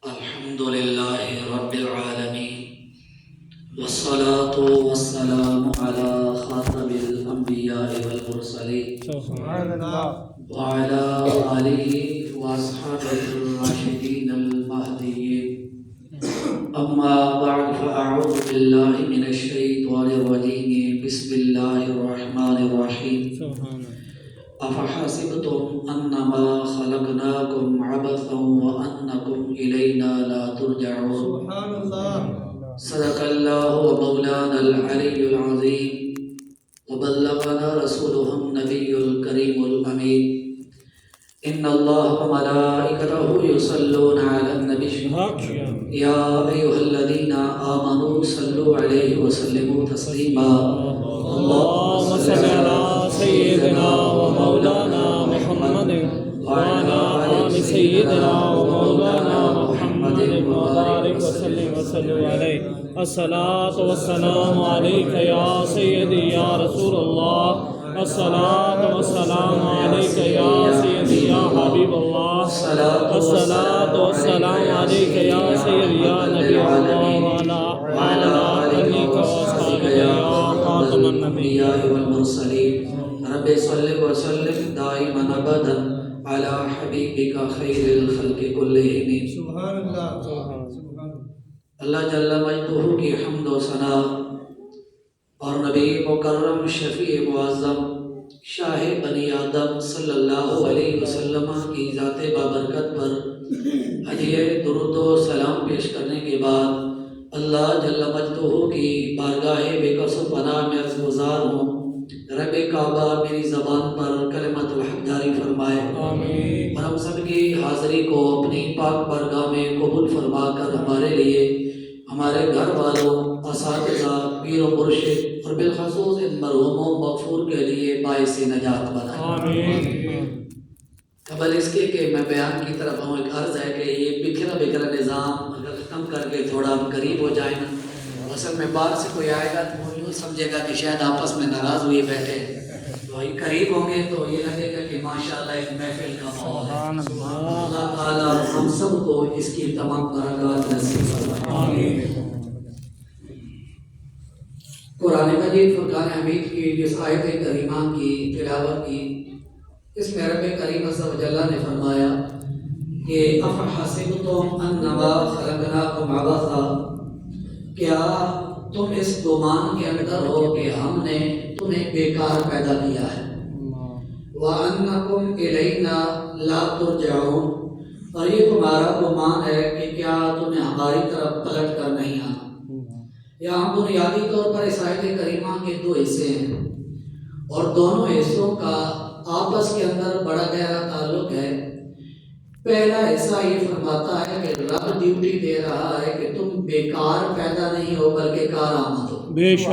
الحمد لله رب العالمين والصلاة والسلام على خاتم الأنبياء والمرسلين وعلى آله وأصحابه الراشدين المهديين. أما بعد فأعوذ بالله من الشيطان الرجيم. بسم الله الرحمن الرحيم. أفحسبتم أنما خلقناكم عبثا وأنكم إلينا لا ترجعون. سبحان الله. صدق الله ومولانا العلي العظيم وبلغنا رسوله النبي الكريم الأمين. إن الله وملائكته يصلون على النبي يا أيها الذين آمنوا صلوا عليه وسلموا تسليما. اللهم صل على سيدنا ومولانا محمد وعلى آل سيدنا ومولانا محمد وبارك وسلم عليه. الصلاة والسلام عليك يا سيدي يا رسول الله. الصلاة والسلام عليك يا سيدي يا حبيب الله. الصلاة والسلام عليك يا سيدي يا نبي الله وعلى آلك وأصحابك يا خاتم الأنبياء والمرسلين. رب صل وسلم دائما أبدا على حبيبك خير الخلق كلهم. سبحان اللہ. اللہ جل مجدہ کی حمد و ثنا اور نبی مکرم شفیع معظم شاہ بنی آدم صلی اللہ علیہ وسلم کی ذات بابرکت پر ہدیہ درود و سلام پیش کرنے کے بعد اللہ جل مجدہ کی بارگاہ بے کس و پناہ میں عرض گزار ہوں. رب کعبہ میری زبان پر کلمت الحق جاری فرمائے اور ہم سب کی حاضری کو اپنی پاک بارگاہ میں قبول فرما کر ہمارے لیے، ہمارے گھر والوں، اساتذہ، پیر و مرشد اور بالخصوص ان مرحوموں مغفور کے لیے باعث نجات بنائے. قبل اس کے کہ میں بیان کی طرف آؤں، ایک عرض ہے کہ یہ بکھرا نظام اگر ختم کر کے تھوڑا ہم قریب ہو جائیں نا، اصل میں باہر سے کوئی آئے گا تو وہ یوں سمجھے گا کہ شاید آپس میں ناراض ہوئے بیٹھے، تو قریب ہوں گے تو یہ لگے گا کہ ماشاءاللہ ایک محفل کا ماحول ہے. اللہ تعالیٰ ہم سب کو اس کی تمام برکات نصیب فرمائے. قرآن مجید فرقان حمید کی جس آیت کریمہ کی تلاوت کی، اس میں رب کریم عز و جل نے فرمایا کہ افحسبتم انما خلقناکم عبثا، کیا تم اس گمان کے اندر ہو کہ ہم نے تمہیں بیکار پیدا کیا ہے. وَأَنَّكُمْ إِلَيْنَا لَا تُرْجَعُونَ، اور یہ تمہارا گمان ہے کہ کیا تمہیں ہماری طرف پلٹ کر نہیں آنا. یہاں بنیادی طور پر اس آیت کریمہ کے دو حصے ہیں اور دونوں حصوں کا آپس کے اندر بڑا گہرا تعلق ہے. پہلا حصہ یہ فرماتا ہے کہ رب ڈیوٹی دے رہا ہے کہ تم بیکار پیدا نہیں ہو بلکہ کارآمد ہو. بے شک.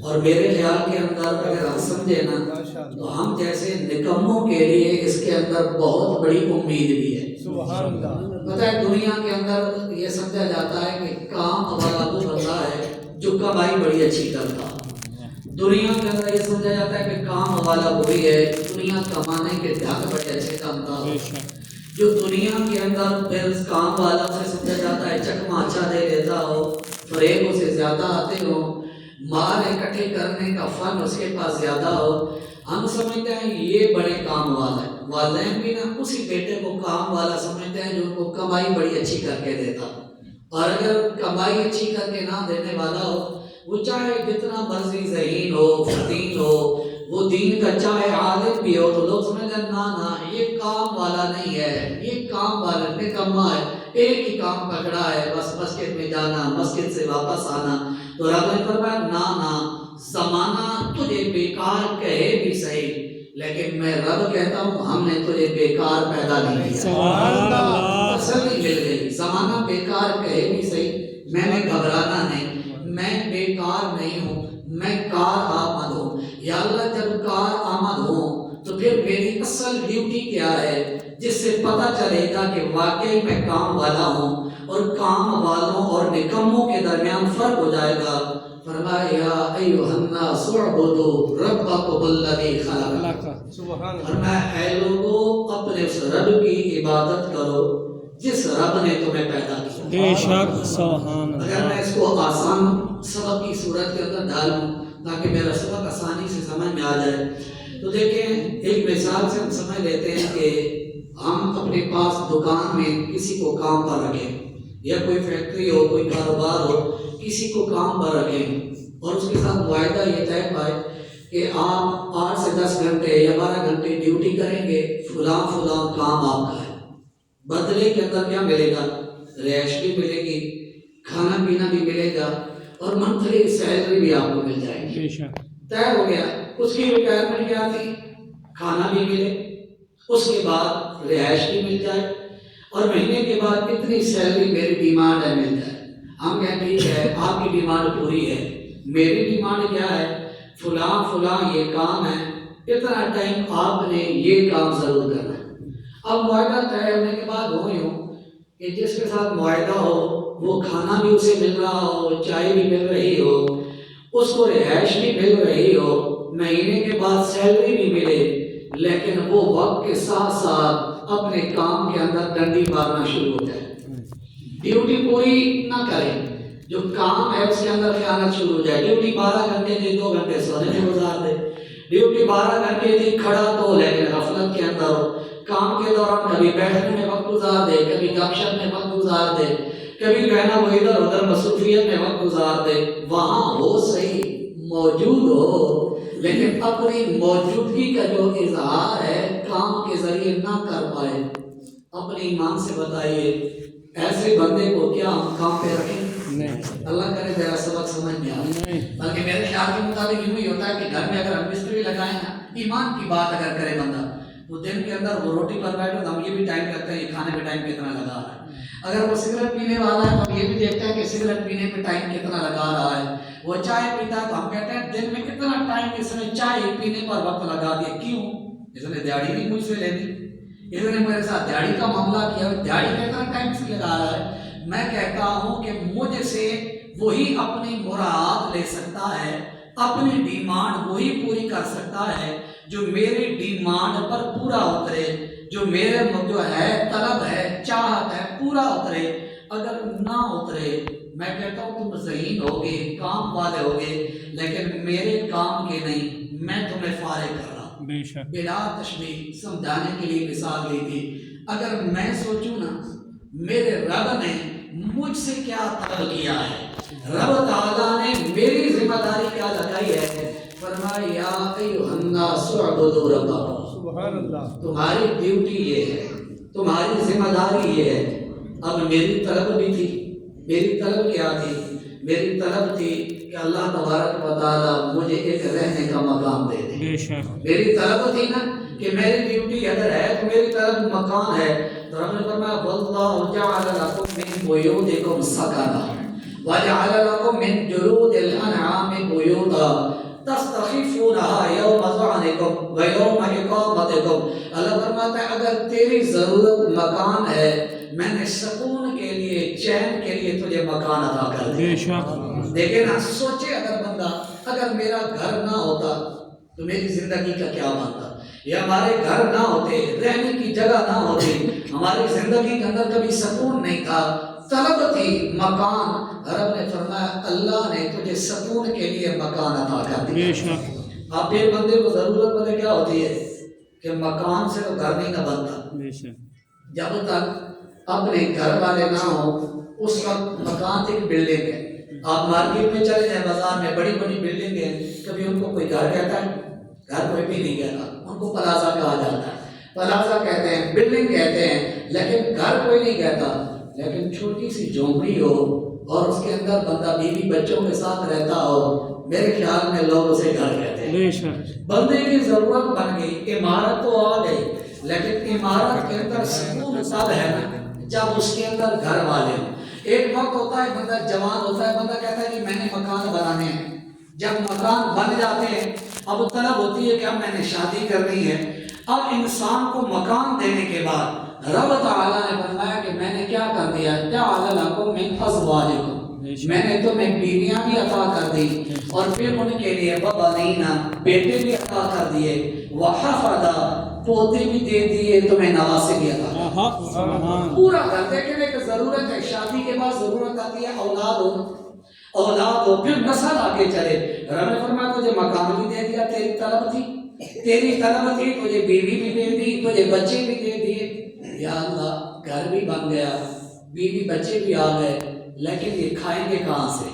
اور میرے خیال کے اندر اگر ہم سمجھے نا تو ہم جیسے نکموں کے لیے اس کے اندر بہت بڑی امید بھی ہے. پتہ ہے دنیا کے اندر یہ سمجھا جاتا ہے کہ کام والا وہ بندہ ہے جو کمائی بڑی اچھی کرتا. دنیا کے اندر یہ سمجھا جاتا ہے کہ کام والا وہی ہے دنیا کمانے کے ڈھنگ بڑے اچھے کامتا ہو. جو دنیا کے اندر پھر کام والا سے سمجھا جاتا ہے چکما اچھا دے دیتا ہو، فریب اسے زیادہ آتے ہو، مال اکٹھے کرنے کا فن اس کے پاس زیادہ ہو، ہم سمجھتے ہیں یہ بڑے کام والا ہے. والدین بھی نا اسی بیٹے کو کام والا سمجھتے ہیں جو ان کو کمائی بڑی اچھی کر کے دیتا. اور اگر کمائی اچھی کر کے نہ دینے والا ہو، وہ چاہے جتنا مرضی ذہین ہو، فتین ہو، وہ دین کا چاہے عالم بھی ہو، تو لوگ سمجھتے ہیں نا یہ کام والا نہیں ہے، یہ کام والا نکما ہے، ایک ہی کام پکڑا ہے، بس مسجد میں جانا، مسجد سے واپس آنا. تو رب نے فرمایا نا زمانہ تجھے بیکار کہے بھی صحیح، لیکن میں رب کہتا ہوں ہم نے تجھے بیکار پیدا نہیں کیا. تسلی مل گئی. زمانہ بیکار کہے بھی صحیح، میں نے گھبرانا نہیں، میں بیکار نہیں ہوں، میں کار آمد ہوں. یا اللہ جب کار آمد ہوں تو پھر میری اصل ڈیوٹی کیا ہے جس سے پتہ چلے گا کہ واقعی میں کام والا ہوں اور کام والوں اور نکموں کے درمیان فرق ہو جائے گا. فرمایا یا ایھا الناس اعبدوا ربکم الذی خلقکم. فرمایا اے لوگو اپنے اس رب کی عبادت کرو جس رب نے تمہیں پیدا کیا. بے شک سبحان اگر میں اس کو آسان سبق کی صورت کے اندر ڈالوں تاکہ میرا سبق آسانی سے سمجھ میں آ جائے، تو دیکھیں ایک مثال سے ہم سمجھ لیتے ہیں کہ ہم اپنے پاس دکان میں کسی کو کام پر رکھیں، یا کوئی فیکٹری ہو، کوئی کاروبار ہو، کسی کو کام پر رکھیں اور اس کے ساتھ معاہدہ یہ طے پائے کہ آپ 8 سے 10 گھنٹے یا 12 گھنٹے ڈیوٹی کریں گے، فلاں کام آپ کا ہے. بدلے کے اندر کیا ملے گا؟ رہائش بھی ملے گی، کھانا پینا بھی ملے گا اور منتھلی سیلری بھی آپ کو مل جائے گی. طے ہو گیا. اس کی ریکوائرمنٹ کیا تھی؟ کھانا بھی ملے، اس کے بعد رہائش بھی مل جائے اور مہینے کے بعد کتنی سیلری میری ڈیمانڈ ہے مل جائے. ہم کہیں ٹھیک ہے آپ کی ڈیمانڈ پوری ہے، میری ڈیمانڈ کیا ہے؟ فلاں یہ کام ہے، اتنا ٹائم آپ نے یہ کام ضرور کرنا ہے. اب معاہدہ طے ہونے کے بعد ہو یوں کہ جس کے ساتھ معاہدہ ہو وہ کھانا بھی اسے مل رہا ہو، چائے بھی مل رہی ہو، اس کو رہائش بھی مل رہی ہو، مہینے کے بعد سیلری بھی ملے، لیکن وہ وقت کے ساتھ ساتھ اپنے کام کے اندر ڈنڈی مارنا شروع ہو جائے، ڈیوٹی پوری نہ کرے، جو کام ہے اس کے اندر خیانت شروع ہو جائے. ڈیوٹی 12 گھنٹے تھی، 2 گھنٹے سونے میں گزار دے. ڈیوٹی 12 گھنٹے تھی کھڑا تو لیکن غفلت کے اندر ہو. کام کے دوران کبھی بیٹھنے میں وقت گزار دے، کبھی گپ شپ میں وقت گزار دے، کبھی کہنا وہ ادھر ادھر مصروفیت میں وقت گزار دے. وہاں ہو صحیح، موجود ہو، لیکن اپنی موجودگی کا جو اظہار ہے کام کے ذریعے نہ کر پائے. اپنے ایمان سے بتائیے ایسے بندے کو کیا ہم کام پہ رکھیں؟ اللہ کرے میرا سبق سمجھ میں آئے. بلکہ میرے خیال کے مطابق یوں ہی ہوتا ہے کہ گھر میں اگر ہم مستری لگائیں نا، ایمان کی بات اگر کرے بندہ، تو دن کے اندر وہ روٹی پر بیٹھے تو ہم یہ بھی ٹائم رکھتے ہیں یہ کھانے پہ ٹائم کتنا لگا رہا ہے. اگر وہ سگریٹ پینے والا ہے تو ہم یہ بھی دیکھتے ہیں کہ سگریٹ پینے پہ ٹائم کتنا لگا رہا ہے. وہ چائے پیتا ہے تو ہم کہتے ہیں دن میں کتنا ٹائم اس نے چائے پینے پر وقت لگا دیا. کیوں؟ اس نے دیہڑی بھی مجھ سے لے لی، اس نے میرے ساتھ دیہڑی کا معاملہ کیا، دیہڑی کتنا ٹائم سے لگا رہا ہے. میں کہتا ہوں کہ مجھ سے وہی اپنی مراد لے سکتا ہے، اپنی ڈیمانڈ وہی پوری کر سکتا ہے جو میری ڈیمانڈ پر پورا اترے، جو میرے جو ہے طلب ہے، چاہت ہے، پورا اترے. اگر نہ اترے میں کہتا ہوں تم ذہین ہوگے، کام والے ہوگے، لیکن میرے کام کے نہیں، میں تمہیں فارغ کر رہا ہوں. بلا تشبیہ سمجھانے کے لیے مثال دی تھی. اگر میں سوچوں نا میرے رب نے مجھ سے کیا طلب کیا ہے، رب تعالیٰ نے میری ذمہ داری کیا لگائی ہے، فرمایا یا ایھا الناس اعبدوا ربکم. سبحان اللہ. تمہاری ڈیوٹی یہ ہے، تمہاری ذمہ داری یہ ہے. اب میری طلب بھی تھی. میری طلب کیا تھی؟ میری طلب تھی کہ اللہ تبارک و تعالیٰ مجھے ایک رہنے کا مقام دے دے. میری طلب تھی نا کہ میری ڈیوٹی اگر ہے تو میری طلب مکان ہے. تو رب نے فرمایا واللہ جعل لکم من بیوتکم سکنا وجعل لکم من جلود الانعام بیوتا تستخفونها یوم ظعنکم ویوم اقامتکم. اللہ فرماتا ہے اگر تیری ضرورت مکان ہے میں نے سکون کے لیے، چین کے لیے تجھے مکان عطا کر دیا. دیکھیں نا، سوچے اگر بندہ، اگر میرا گھر نہ ہوتا تو میری زندگی کا کیا بنتا، یا ہمارے گھر نہ ہوتے، رہنے کی جگہ نہ ہوتی، ہماری زندگی کے اندر کبھی سکون نہیں تھا، طلب تھی مکان. رب نے فرمایا اللہ نے تجھے سکون کے لیے مکان عطا کر دیا. آپ ایک بندے کو ضرورت پتہ کیا ہوتی ہے کہ مکان سے تو گھر نہیں نہ بنتا. جب تک اپنے گھر والے نہ ہوں اس وقت مکان ایک بلڈنگ ہے. آپ مارکیٹ میں چلے جائیں، بازار میں بڑی بڑی بلڈنگ ہیں، کبھی ان کو کوئی گھر کہتا ہے؟ گھر کوئی بھی نہیں کہتا، ان کو پلازا کہا جاتا ہے. پلازا کہتے ہیں، بلڈنگ کہتے ہیں، لیکن گھر کوئی نہیں کہتا. لیکن چھوٹی سی جھونپڑی ہو اور اس کے اندر بندہ بیوی بچوں کے ساتھ رہتا ہو، میرے خیال میں لوگ اسے گھر کہتے ہیں. بندے کی ضرورت بن گئی، عمارت تو آ گئی، لیکن عمارت کے اندر سکون تب ہے نا جب اس کے اندر گھر والے ہوں. ایک وقت ہوتا ہے بندہ جوان ہوتا ہے، بندہ کہتا ہے کہ میں نے مکان بنانے ہیں. جب مکان بن جاتے ہیں اب طلب ہوتی ہے کہ اب میں نے شادی کرنی ہے. اب انسان کو مکان دینے کے بعد رب تعالیٰ نے فرمایا کہ میں نے کیا کر دیا، جعل لکم من ازواجکم، میں نے تمہیں بیویاں بھی عطا کر دی اور پھر ان کے لیے بنینا بیٹے بھی عطا کر دیے، وحفظا پوتے بھی دے دیے، تمہیں نواسے بھی عطا کر دیے۔ سبحان پورا گھر دیکھیں ایک ضرورت ہے، شادی کے بعد ضرورت آتی ہے اولاد ہو پھر نسل آگے چلے۔ رب نے فرمایا تجھے مکان بھی دے دیا، تیری طلب تھی تجھے بیوی بھی دے دی، تجھے بچے بھی دے دیے۔ یا اللہ گھر بھی بن گیا، بیوی بچے بھی آ گئے، لیکن یہ کھائیں گے کہاں سے؟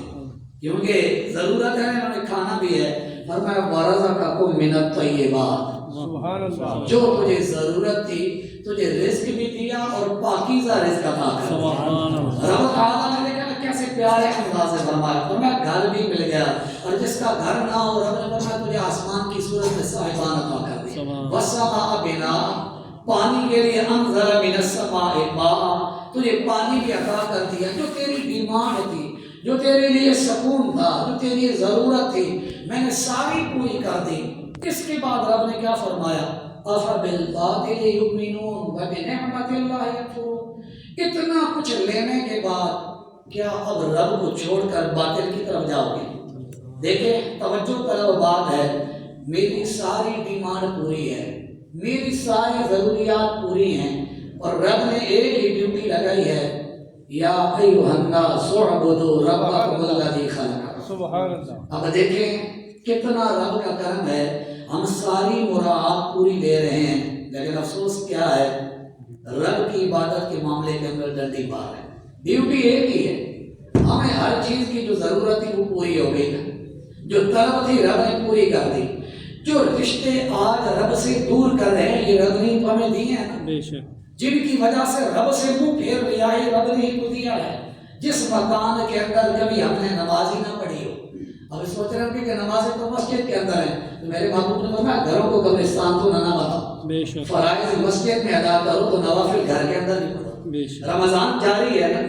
کیونکہ ضرورت ہے، انہوں نے کھانا بھی ہے۔ فرمایا وَرَزَقَكُم مِّنَ الطَّيِّبَاتِ، سبحان اللہ جو تجھے ضرورت تھی تجھے رزق بھی دیا اور پاکیزہ رزق عطا کر دیا۔ سبحان اللہ رب تعالیٰ نے دیکھا کیسے پیارے انداز سے فرمایا، فرمایا گھر بھی مل گیا، اور جس کا گھر نہ ہو رب نے فرمایا تجھے آسمان کی صورت میں صاحبان عطا کر دی۔ وَالسَّمَاءَ بِنَاءً، پانی کے لیے انزل من السماء ماء، تجھے پانی بھی عطا کر دیا۔ جو تیری ڈیمانڈ تھی، جو تیرے لیے سکون تھا، جو تیری ضرورت تھی، میں نے ساری پوری کر دی۔ اس کے بعد رب نے کیا فرمایا؟ أَفَبِالْبَاطِلِ يُؤْمِنُونَ وَبِنِعْمَةِ اللَّهِ يَكْفُرُونَ۔ اتنا کچھ لینے کے بعد کیا اب رب کو چھوڑ کر باطل کی طرف جاؤ گے؟ دیکھیں توجہ طلب بات ہے، میری ساری ڈیمانڈ پوری ہے، میری ساری ضروریات پوری ہیں، اور رب نے ایک ہی ڈیوٹی لگائی ہے، یا ایھا الناس اعبدوا ربکم الذی خلقکم۔ سبحان اللہ اب دیکھیں کتنا رب کا کرم ہے، ہم ساری مراعات پوری لے رہے ہیں، لیکن افسوس کیا ہے، رب کی عبادت کے معاملے کے اندر ڈنڈی مار ہے۔ ڈیوٹی ایک ہی ہے، ہمیں ہر چیز کی جو ضرورت تھی وہ پوری ہو گئی، جو طلب تھی رب نے پوری کر دی۔ جو رشتے آج رب سے دور کر رہے ہیں یہ رب نے تو ہمیں دیے ہیں نا، بے شک جن کی وجہ سے رب سے منہ پھیر لیا ہے رب نے ہی تو دیا ہے۔ جس مکان کے اندر کبھی ہم نے نماز ہی نہ پڑھی ہو، اب سوچ رہے ہیں کہ نمازیں تو مسجد کے اندر ہیں، تو میرے محبوب نے فرمایا گھروں کو قبرستان تو نہ بناؤ، بے شک فرائض مسجد میں ادا کرو تو نوافل گھر کے اندر بھی پڑھو۔ بے شک رمضان جاری ہے نا،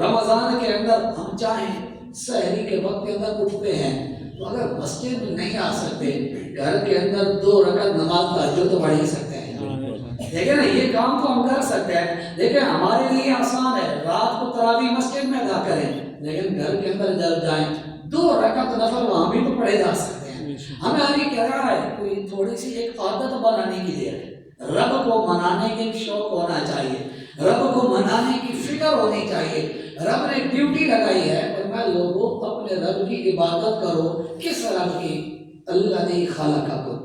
رمضان کے اندر ہم چاہیں سحری کے وقت کے اندر اٹھتے ہیں، تو اگر مسجد میں نہیں آ سکتے گھر کے اندر 2 رکعت نماز تہجد تو پڑھ ہی سکتے ہیں۔ دیکھیں نا یہ کام تو ہم کر سکتے ہیں، دیکھیں ہمارے لیے آسان ہے، رات کو تراویح مسجد میں ادا کریں، لیکن گھر کے اندر جب جائیں 2 رکعت نفل وہاں بھی تو پڑھے جا سکتے ہیں۔ ہمیں ابھی کہہ رہا ہے کوئی تھوڑی سی ایک عادت بنانے کی دیر ہے، رب کو منانے کے شوق ہونا چاہیے، رب کو منانے کی فکر ہونی چاہیے۔ رب نے ڈیوٹی لگائی ہے، فرمایا لوگوں اپنے رب کی عبادت کرو۔ کس رب کی؟ الذی خلقکم،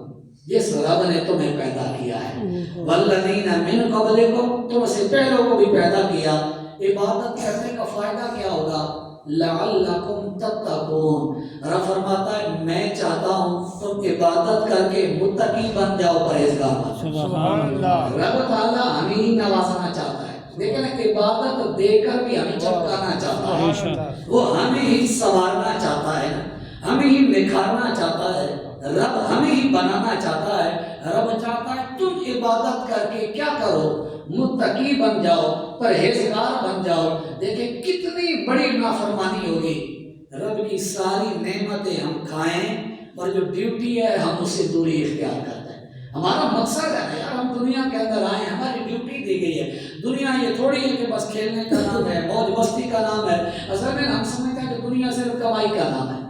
جس رب نے تمہیں پیدا کیا ہے، والذین من قبلکم، تم سے پہلوں کو بھی پیدا کیا۔ عبادت کرنے کا فائدہ کیا ہوگا؟ لعلکم تتقون، رب فرماتا ہے میں چاہتا ہوں تم عبادت کر کے متقی بن جاؤ، پرہیزگار بن جاؤ۔ سبحان اللہ رب تعالیٰ ہمیں ہی نوازنا چاہتا ہے، لیکن عبادت دے کر بھی ہمیں چمکانا چاہتا ہے، وہ ہمیں ہی سنوارنا چاہتا ہے، ہمیں ہی نکھارنا چاہتا ہے، رب ہمیں ہی بنانا چاہتا ہے۔ رب چاہتا ہے تم عبادت کر کے کیا کرو؟ متقی بن جاؤ، پرہیزگار بن جاؤ۔ دیکھیں کتنی بڑی نافرمانی ہوگی، رب کی ساری نعمتیں ہم کھائیں اور جو ڈیوٹی ہے ہم اس سے دوری اختیار کرتے ہیں۔ ہمارا مقصد ہے نا یار، ہم دنیا کے اندر آئے، ہماری ڈیوٹی دی گئی ہے۔ دنیا یہ تھوڑی ہے کہ بس کھیلنے کا نام ہے، موج مستی کا نام ہے۔ اصل میں ہم سمجھتے ہیں کہ دنیا صرف کمائی کا نام ہے،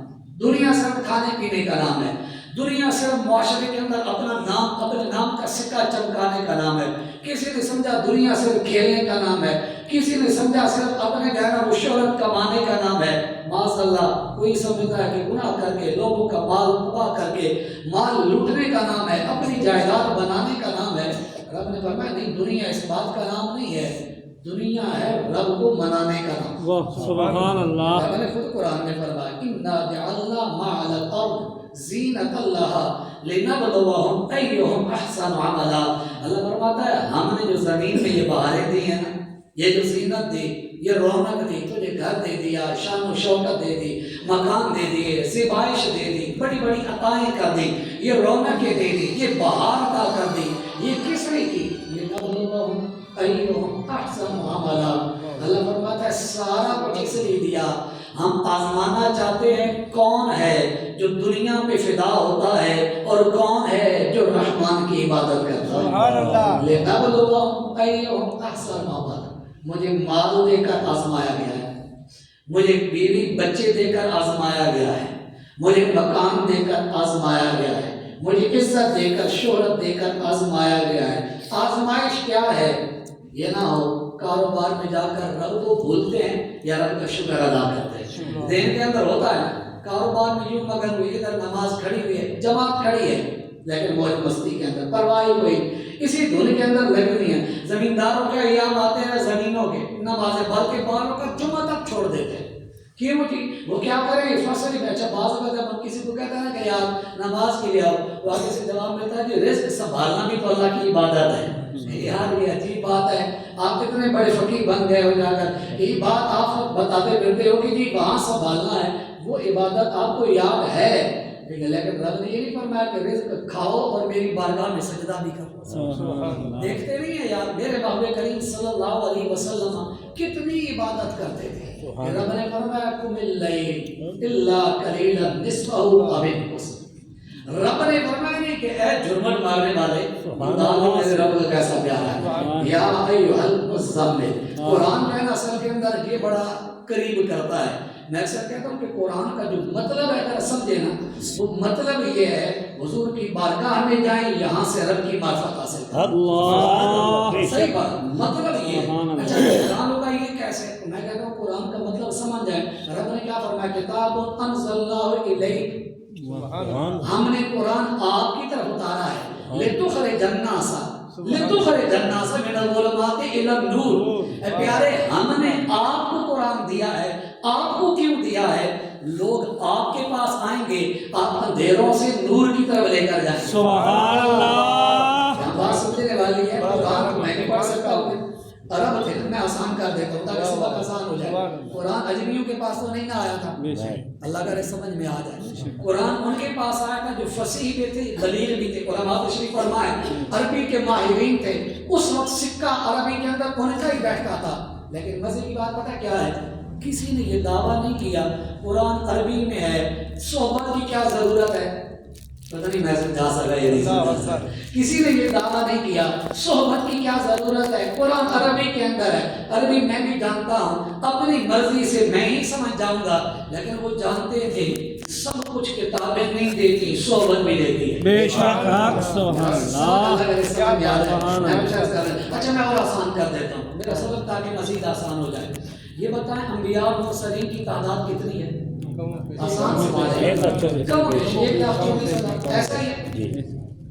دنیا صرف کھانے پینے کا نام ہے، دنیا صرف معاشرے کے اندر اپنا نام، اپنے نام کا سکہ چمکانے کا نام ہے۔ کسی نے سمجھا دنیا صرف کھیلنے کا نام ہے، کسی نے سمجھا صرف اپنے گہنا و شہرت کمانے کا نام ہے۔ معاذ اللہ کوئی سمجھتا ہے کہ گناہ کر کے لوگوں کا مال تباہ کر کے مال لوٹنے کا نام ہے، اپنی جائیداد بنانے کا نام ہے۔ رب نے فرمایا نہیں، دنیا اس بات کا نام نہیں ہے، دنیا ہے رب کو منانے کا نام۔ واہ سبحان اللہ رب نے خود قرآن میں فرمایا اِنَّا جَعَلْنَا مَا عَلَى الْأَرْضِ زِینَةً لَهَا لِنَبْلُوَهُمْ أَیُّهُمْ أَحْسَنُ عَمَلًا۔ اللہ فرماتا ہے ہم نے جو زمین میں یہ بہاریں دی ہیں نا، یہ جو زینت دی، یہ رونق دی، تجھے گھر دے دیا، شان و شوکت دے دی، مکان دے دیے، زیبائش دے دی، بڑی بڑی عطائیں کر دی، یہ رونقیں دے دی، یہ بہار عطا کر دی، یہ کس نے کی؟ لِنَبْلُوَهُمْ أَیُّهُمْ أَحْسَنُ عَمَلًا۔ اللہ فرماتا ہے سارا کچھ اس لیے دیا، ہم آزمانا چاہتے ہیں کون ہے جو دنیا پہ فدا ہوتا ہے اور کون ہے جو رحمان کی عبادت کرتا ہے۔ سبحان اللہ لِنَبْلُوَهُمْ أَیُّهُمْ أَحْسَنُ عَمَلًا، مجھے مال دے کر آزمایا گیا ہے، مجھے بیوی بچے دے کر آزمایا گیا ہے، مجھے مکان دے کر آزمایا گیا ہے، مجھے عزت دے کر شہرت دے کر آزمایا گیا ہے۔ آزمائش کیا ہے؟ یہ نہ ہو کاروبار میں جا کر رب کو بھولتے ہیں یا رب کا شکر ادا کرتے ہیں۔ ذہن کے اندر ہوتا ہے کاروبار میں یوں مگن ہوئی، ادھر نماز کھڑی ہوئی ہے، جماعت کھڑی ہے، لیکن موج مستی کے اندر پرواہ کوئی اسی دھن کے اندر لگی ہوئی ہیں۔ زمینداروں کے ایام آتے ہیں زمینوں کے، نمازیں بلکہ بالوں کا جمعہ تک چھوڑ دیتے ہیں۔ کیوں جی؟ وہ کیا کریں؟ فصل میں اچھا بعض اوقات جب ہم کسی کو کہتے ہیں کہ یار نماز کے لیے آؤ، تو آگے سے جواب ملتا ہے جی رزق سنبھالنا بھی تو اللہ کی عبادت ہے۔ یار یہ عجیب بات ہے، آپ کتنے بڑے فقیر بن گئے ہو جا کر یہی بات آپ بتاتے پھرتے ہو کہ جی وہاں سنبھالنا ہے، وہ عبادت آپ کو یاد ہے، لیکن رب نے یہ نہیں فرمایا کہ رزق کھاؤ اور میری بارگاہ میں سجدہ بھی کرو۔ دیکھتے نہیں ہیں یار میرے محبوب کریم صلی اللہ علیہ وسلم کتنی عبادت کرتے تھے۔ رب نے فرمایا قم اللیل الا قلیلا نصفہ او انقص۔ رب نے فرمایا نہیں کہ اے جرمٹ مارنے والے، اللہ میرے رب کا کیسا پیارا ہے، یا ایھا المزمل۔ قرآن جو ہے نا اصل کے اندر یہ بڑا قریب کرتا ہے۔ میں اکثر کہتا ہوں کہ قرآن کا جو مطلب ہے اگر سمجھے نا، وہ مطلب یہ ہے حضور کی بارگاہ میں جائیں، یہاں سے رب کی معرفت حاصل کریں۔ اللہ صحیح بات، مطلب یہ ہے۔ اچھا قرآن ہوگا یہ کیسے؟ میں کہتا ہوں قرآن کا مطلب سمجھ جائیں۔ رب نے کیا فرمایا؟ کتاب انزلناہ الیک، ہم نے قرآن آپ کی طرف اتارا ہے، لتخرج الناس من الظلمات الی النور۔ اے پیارے ہم نے آپ کو قرآن دیا ہے، آپ کو کیوں دیا ہے؟ لوگ آپ کے پاس آئیں گے، آپ اندھیروں سے نور کی طرف لے کر جائیں گے۔ سبحان اللہ۔ یہاں بات سمجھنے والی ہے، قرآن میں نہیں پڑھ سکتا ہوں، عرب تھے، میں آسان کر دیتا ہوں تاکہ سبق آسان ہو جائے۔ قرآن اجمیوں کے پاس تو نہیں نہ آیا تھا، اللہ کا سمجھ میں آ جائے۔ قرآن ان کے پاس آیا تھا جو فصیح بھی تھے، بلیغ بھی تھے، علماء تشریف فرمائے، عربی کے ماہرین تھے۔ اس وقت سکہ عربی کے اندر ان کا ہی بیٹھتا تھا۔ لیکن مزے کی بات پتہ کیا ہے؟ کسی نے یہ دعویٰ نہیں کیا قرآن عربی میں ہے، صحبت کی کیا ضرورت ہے؟ پتہ نہیں میں سمجھا سکا یا نہیں سمجھا۔ کسی نے یہ دعویٰ نہیں کیا صحبت کی کیا ضرورت ہے، قرآن عربی کے اندر ہے، عربی میں بھی جانتا ہوں، اپنی مرضی سے میں ہی سمجھ جاؤں گا۔ لیکن وہ جانتے تھے سب کچھ کتابیں نہیں دیتی، صحبت بھی دیتی ہے۔ بے شک سبحان اللہ۔ اچھا میں اور آسان کر دیتا ہوں میرا سبق تاکہ مزید آسان ہو جائے۔ یہ بتائیں انبیاء اور مرسلین کی تعداد کتنی ہے؟ آسان سوال ہے، کم ہے، 1,24,000 ایسا ہی ہے؟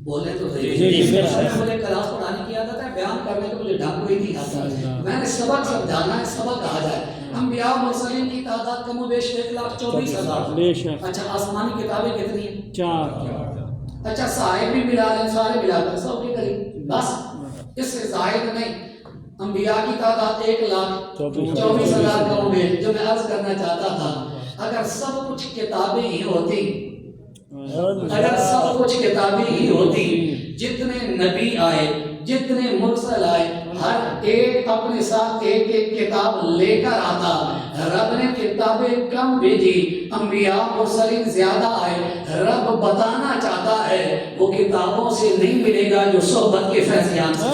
بولے تو مجھے کلاس پڑھانے کی عادت ہے، بیان کرنے کو مجھے ڈھنگ کوئی نہیں آتا، میں نے سبق سمجھانا ہے، سبق آ جائے۔ انبیاء مرسلین کی تعداد کم و بیش 1,24,000۔ اچھا آسمانی کتابیں کتنی ہیں؟ 4۔ اچھا صاحب بھی ملا لیں، سارے ملا کر 100 کے قریب، بس اس سے زائد نہیں۔ انبیاء کی تعداد 1,24,000 کم و بیش۔ جو میں عرض کرنا چاہتا تھا اگر سب کچھ کتابیں ہی ہوتی، اگر سب کچھ کتابیں ہی ہوتی، جتنے نبی آئے، جتنے مرسل آئے، ہر ایک اپنے ساتھ ایک ایک کتاب لے کر آتا۔ رب نے کتابیں کم بھیجی، انبیاء مرسلین زیادہ آئے۔ رب بتانا چاہتا ہے وہ کتابوں سے نہیں ملے گا جو صحبت کے فیضیان سے۔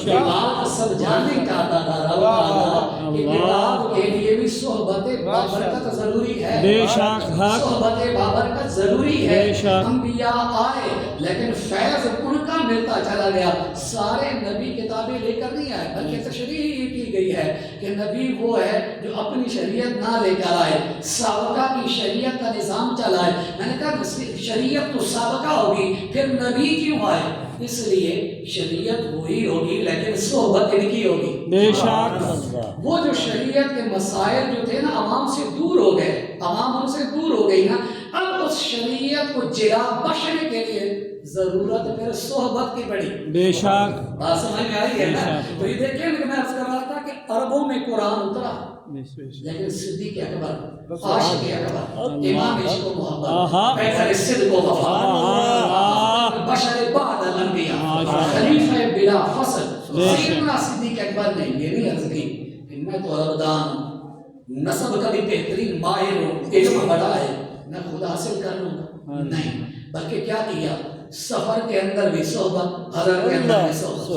بات سمجھانے چاہتا تھا رب تعالیٰ کہ کتاب کے لیے بھی صحبت بابرکت ضروری ہے، صحبت بابرکت ضروری ہے۔ انبیاء آئے لیکن فیض ان کا ملتا چلا گیا۔ سارے نبی کتابیں لے کر نہیں آئے، بلکہ تشریح یہ کی گئی ہے کہ نبی وہ ہے جو اپنی شریعت نہ لے کر آئے، سابقہ کی شریعت کا نظام چلائے۔ میں نے کہا شریعت تو سابقہ ہوگی، پھر نبی کیوں آئے؟ اس لیے شریعت وہی ہوگی لیکن صحبت ان کی ہوگی۔ بے شک وہ جو شریعت کے مسائل جو تھے نا عوام سے دور ہو گئے، عوام ان سے دور ہو گئی نا، اب اس شریعت کو جلا بخشنے کے لیے ضرورت پھر صحبت کی پڑی۔ بے شک بات سمجھ میں آئی ہے نا؟ تو یہ دیکھیں کہ میں عرض کر رہا تھا کہ عربوں میں قرآن اترا، لیکن صدیق اکبر، عاشق اکبر، امام عشق و محبت، پیغمبر صدق و وفا، بشر بعد الانبیاء، خلیفہ بلا فصل، سیدنا صدیق اکبر نے یہ نہیں عرض کی کہ میں تو عربدان ہوں، نسب کا بھی بہترین ماہر ہوں، علم بڑا ہے، میں خود حاصل کر لوں گا، نہیں، بلکہ کیا کیا؟ سفر کے اندر بھی صحبت، حضر کے اندر بھی صحبت۔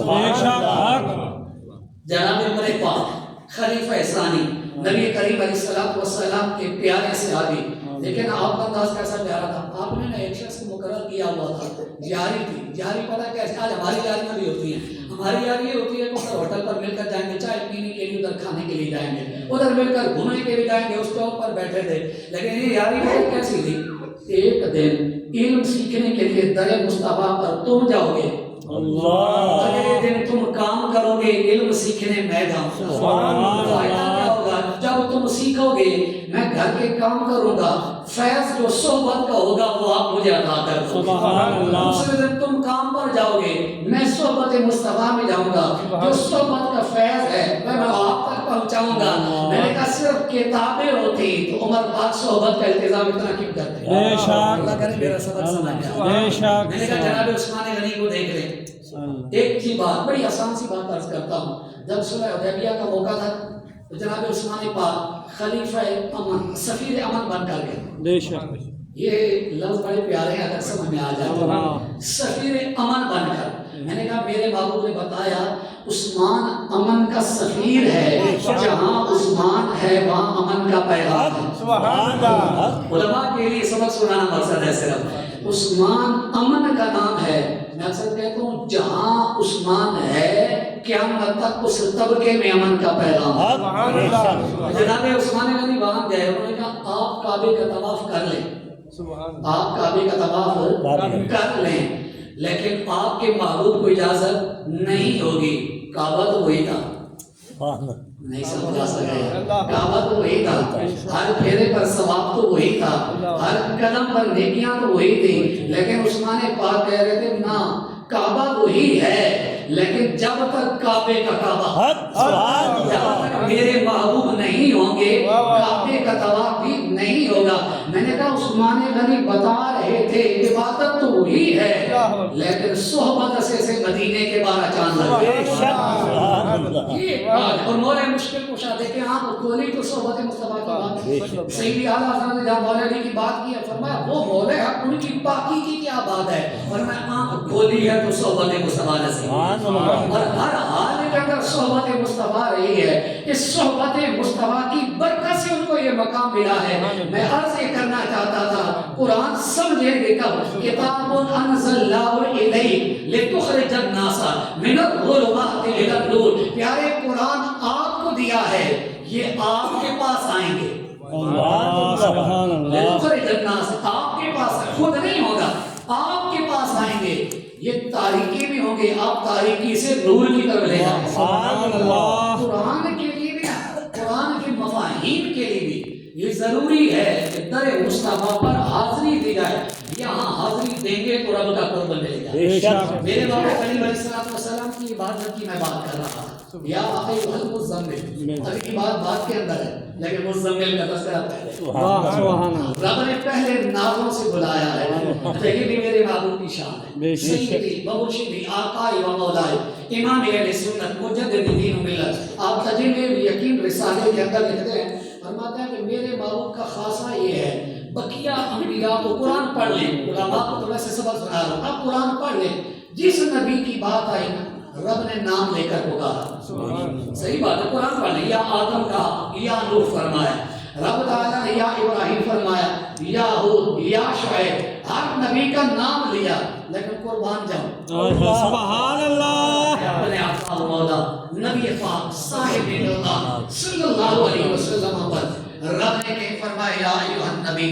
جناب عمر پاک خلیفہ ثانی نبی کریم علیہ السلام کے پیارے صحابی، لیکن آپ کا انداز کیسا پیارا تھا، آپ نے نا ایک شخص کو مقرر کیا ہوا تھا، جاری تھی، جاری پتہ کیسے، آج ہماری جاریاں بھی ہوتی ہیں، ہماری جاری یہ ہوتی ہے کہ ادھر ہوٹل پر مل کر جائیں گے، چائے پینے کے لیے ادھر کھانے کے لیے جائیں گے، ادھر مل کر گھومنے کے لیے جائیں گے، اس چوک پر بیٹھے تھے، لیکن یہ یاری پتہ کیسی تھی، ایک دن علم سیکھنے کے لیے در مصطفیٰ پر تم جاؤ گے، اگلے دن تم کام کرو گے علم سیکھنے میں جاؤں گا، فائدہ کیا ہوگا، جب تم سیکھو گے میں گھر کے کام کروں گا، فیض جو صحبت کا ہوگا وہ آپ مجھے عطا کر دو، دوسرے دن تم کام پر جاؤ گے میں صحبت مصطفیٰ میں جاؤں گا، جو صحبت کا فیض ہے میں آپ تک پہنچاؤں گا۔ میں نے کہا صرف کتابیں ہوتی تو عمر پاک صحبت کا التزام اتنا کیوں کرتے ہیں، بے شک، اللہ کرے میرا سبق سمجھ گیا۔ بے شک، میں نے کہا جناب عثمان غنی کو دیکھ لیں، ایک چیز بات بڑی آسان سی بات عرض کرتا ہوں، جب صلح حدیبیہ کا موقع تھا تو جناب عثمان پاک خلیفہ امن، سفیر امن بن کر گئے، بے شک، یہ لفظ بڑے پیارے ہیں اگر سمجھ میں آ جائے تو، سفیر امن بن کر، میں نے کہا میرے محبوب نے بتایا عثمان امن کا سفیر ہے، جہاں عثمان ہے وہاں امن کا پیغام ہے، سبحان اللہ، علماء کے لیے سبق سنانا مقصد ہے صرف، عثمان امن کا نام ہے، میں اکثر کہتا ہوں جہاں عثمان ہے قیامت تک اس طبقے میں امن کا پیغام ہے۔ جناب عثمان غنی وہاں گئے، انہوں نے کہا آپ کعبے کا طواف کر لیں، آپ کعبے کا طواف کر لیں، لیکن آپ کے محبوب کو اجازت نہیں ہوگی، کعبہ تو وہی تھا، نہیں سمجھا سکے، کعبہ تو وہی تھا، ہر پھیرے پر ثواب تو وہی تھا، ہر قدم پر نیکیاں تو وہی تھی، لیکن عثمان پاک کہہ رہے تھے نہ کعبہ وہی ہے، لیکن جب تک کعبے کا کعبہ، جب تک میرے محبوب نہیں ہوں گے کعبے کا طواف بھی نہیں ہوگا۔ میں نے کہا عثمان غنی بتا رہے تھے عبادت تو وہی ہے لیکن صحبت سے مدینے کے 12 چاند لگ گئے، یہ بات، اور مولا مشکل کشا دیکھیں آپ کھولی تو صحبت مصطفیٰ کی بات ہے، سیدی اعلیٰ حضرت نے جہاں مولا علی کی بات کی ہے فرمایا وہ مولا ہے ان کی باقی کی کیا بات ہے، اور میں آنکھ کھولی ہے تو صحبت مصطفیٰ نصیب، اور ہر حال کے اندر صحبت مصطفیٰ رہی ہے، اس صحبت مصطفیٰ کی برکت سے ان کو یہ مقام ملا ہے۔ میں عرض یہ کرنا چاہتا تھا قرآن سمجھے گے کب، کتاب انزلناہ الیک لتخرج الناس من الظلمات الی النور، پیارے قرآن آپ کو دیا ہے یہ آپ کے پاس آئیں گے، سبحان اللہ، لتخرج الناس آپ کے پاس خود نہیں ہوگا، آپ کے پاس آئیں گے، یہ تاریکی میں ہوں گے، آپ تاریکی سے نور کی طرف لے جائیں گے۔ سبحان اللہ، قرآن کے لیے بھی، قرآن کے مفاہیم کے لیے بھی یہ ضروری ہے کہ در مصطفیٰ پر حاضری دی جائے، یہاں حاضری دیں گے تو رب کا قرب ملے گا۔ میرے بابا کریم علیہ السلام کی عبادت کی میں بات کر رہا تھا، یا ایھا المزمل، ابھی کی بات کے اندر ہے لیکن مزمل کا تذکرہ پہلے، سبحان اللہ، رب نے پہلے ناموں سے بلایا ہے، یہ بھی میرے محبوب کی شان ہے، سیدی و مرشدی آقائی و مولائی امام اہل سنت مجدد دین و ملت، آپ تجربے یقین رسالے کے اندر لکھتے ہیں، فرماتے ہیں کہ میرے محبوب کا خاصہ یہ ہے بقیہ انبیاء کو قرآن پڑھ لیں، علماء کو تو ویسے سبق سنا رہا ہوں، آپ قرآن پڑھ لیں، جس نبی کی بات آئی نا رب نے نام لے کر پکارا، صحیح بات ہے، قرآن پڑھ لیں، یا آدم کہا، یا نوح فرمایا، رب تعالیٰ نے یا ابراہیم فرمایا، یا ہود، یا شعیب، ہر نبی کا نام لیا، لیکن قربان جاؤ سبحان اللہ، اپنے آقا و مولا نبی پاک صاحب اللہ صلی اللہ علیہ وسلم پر رب نے کہیں فرمایا یا ایھا النبی،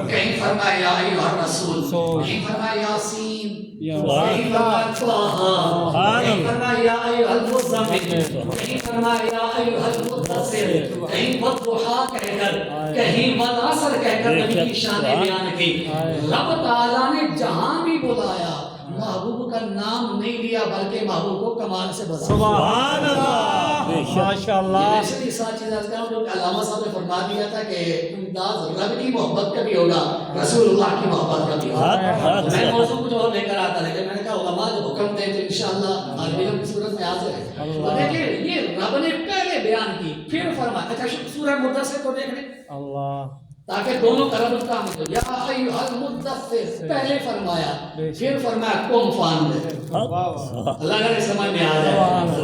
کہیں فرمایا یا ایھا الرسول، کہیں فرمایا یاسین، کہیں فرمایا طٰہٰ، کہیں فرمایا یا ایھا المزمل، کہیں فرمایا یا ایھا المدثر، کہیں والضحیٰ کہہ کر، کہیں والعصر کہہ کر نبی کی شان بیان کی۔ رب تعالیٰ نے جہاں بھی بلایا محبوب کا نام نہیں لیا بلکہ محبوب کو کمال سے بلایا، سبحان اللہ، ماشاء اللہ، ایسے ساتھ چیز آج کل جو علامہ صاحب نے فرما دیا تھا کہ امتیاز رب کی محبت کا بھی ہوگا، رسول اللہ کی محبت کا بھی ہوگا۔ میں موضوع کچھ اور لے کر آتا لیکن میں نے کہا علماء جو حکم دیں تو انشاءاللہ علم کی صورت میں حاضر ہے، اور دیکھیں یہ رب نے پہلے بیان کی پھر فرمایا، اچھا سورہ مدثر کو دیکھ لیں، اللہ، تاکہ دونوں کا رب کامل ہو. یا ایھا المدثر پہلے فرمایا, پھر فرمایا قم فانذر. اللہ کا سمجھ میں آ جائے.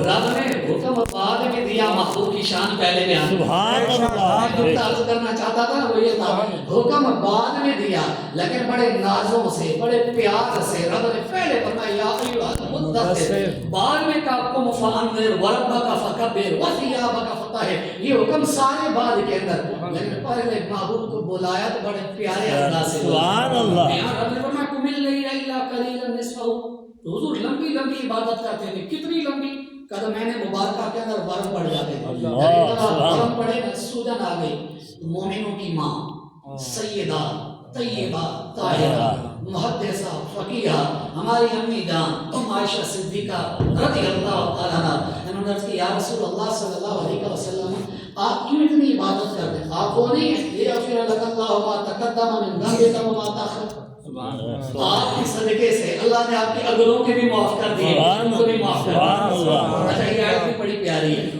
رب نے حکم بعد میں دیا, مخلوق کی شان پہلے میں. سبحان اللہ. جو تعلق کرنا چاہتا تھا وہ یہ تھا, حکم بعد میں دیا لیکن بڑے نازوں سے, بڑے پیار سے رب نے پہلے فرمایا یا ایھا المدثر, بعد میں کہا قم فانذر وربک فکبر وثیابک فطہر. یہ حکم سارے بعد کے اندر, لیکن پہلے محبوب کو بلایا تو بڑے پیارے انداز سے. سبحان اللہ. یہاں رب نے فرمایا قم اللیل الا قلیلا نصفہ. حضور لمبی لمبی عبادت کرتے تھے. کتنی لمبی؟ قدمین مبارکہ کے اندر برم پڑ جاتے تھے. برم پڑے نا سوجن آ گئی. مومنوں کی ماں سیدہ طیبہ طاہرہ محدثہ فقیہ ہماری امی جان ام عائشہ صدیقہ رضی اللہ تعالیٰ عنہا, انہوں نے عرض کی یا رسول اللہ صلی اللہ علیہ وسلم آپ کیوں اتنی عبادت کرتے ہیں؟ آپ وہ نہیں ہیں لیغفر لک اللہ ما تقدم من ذنبک وما تأخر. آپ کے صدقے سے اللہ نے آپ کے اگلوں کے بھی معاف کر دیے, ان کو بھی معاف کر دیا. اچھا یہ آیت بھی بڑی پیاری ہے,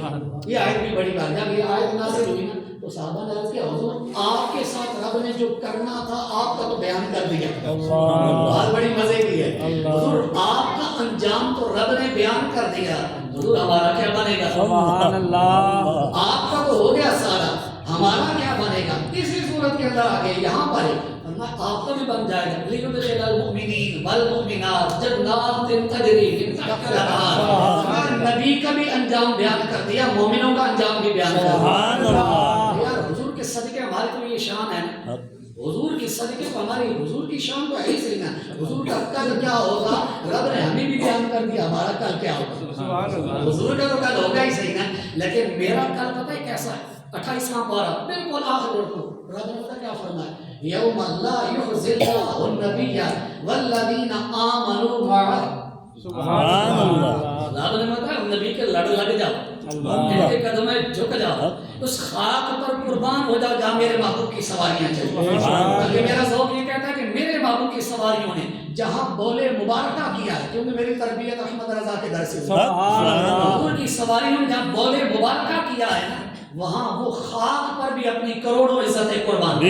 یہ آیت بھی بڑی پیاری. جب یہ آیت نازل ہوئی نا تو صحابہ نے عرض کیا حضور آپ کے ساتھ رب نے جو کرنا تھا آپ کا تو بیان کر دیا. بات بڑی مزے کی ہے. حضور آپ کا انجام تو رب نے بیان کر دیا, حضور ہمارا کیا بنے گا؟ سبحان اللہ. آپ کا تو ہو گیا سارا, ہمارا کیا بنے گا؟ اسی صورت کے اندر آگے یہاں پر آپ کا بھی بن جائے گا. لیکن المؤمنین والمؤمنات جنات تجری من تحتها الانہار. نبی کا بھی انجام بیان کر دیا, مومنوں کا انجام بھی بیان کر دیا. سبحان اللہ. یار حضور کے صدقے ہمارے تو یہ شان ہے نا, حضور کے صدقے کو ہماری حضور کی شان تو ہے ہی صحیح نا. حضور کا کل کیا ہوگا رب نے ہمیں بھی بیان کر دیا, ہمارا کل کیا ہوگا. حضور کا تو کل ہوگا ہی صحیح نا, لیکن میرا کل پتہ ہے کیسا ہے؟ 28واں پارہ بالکل آخر کو رب نے پتہ کیا فرمایا, یوم لا یخزی اللہ النبی والذین آمنوا معہ. سبحان اللہ. رب نے پتہ نبی کے لڑ لگ جاؤ, ان کے قدم میں جھک جاؤ, اس خاک پر قربان ہو جاؤ جہاں میرے محبوب کی سواریاں چلی. بلکہ میرا ذوق یہ کہتا ہے کہ میرے محبوب کی سواریوں نے جہاں بولے مبارکہ کیا ہے, کیونکہ میری تربیت احمد رضا کے در سے ہوئی. حضور کی سواریوں نے جہاں بولے مبارکہ کیا ہے نا, وہاں وہ خاک پر بھی اپنی کروڑوں عزتیں قربان.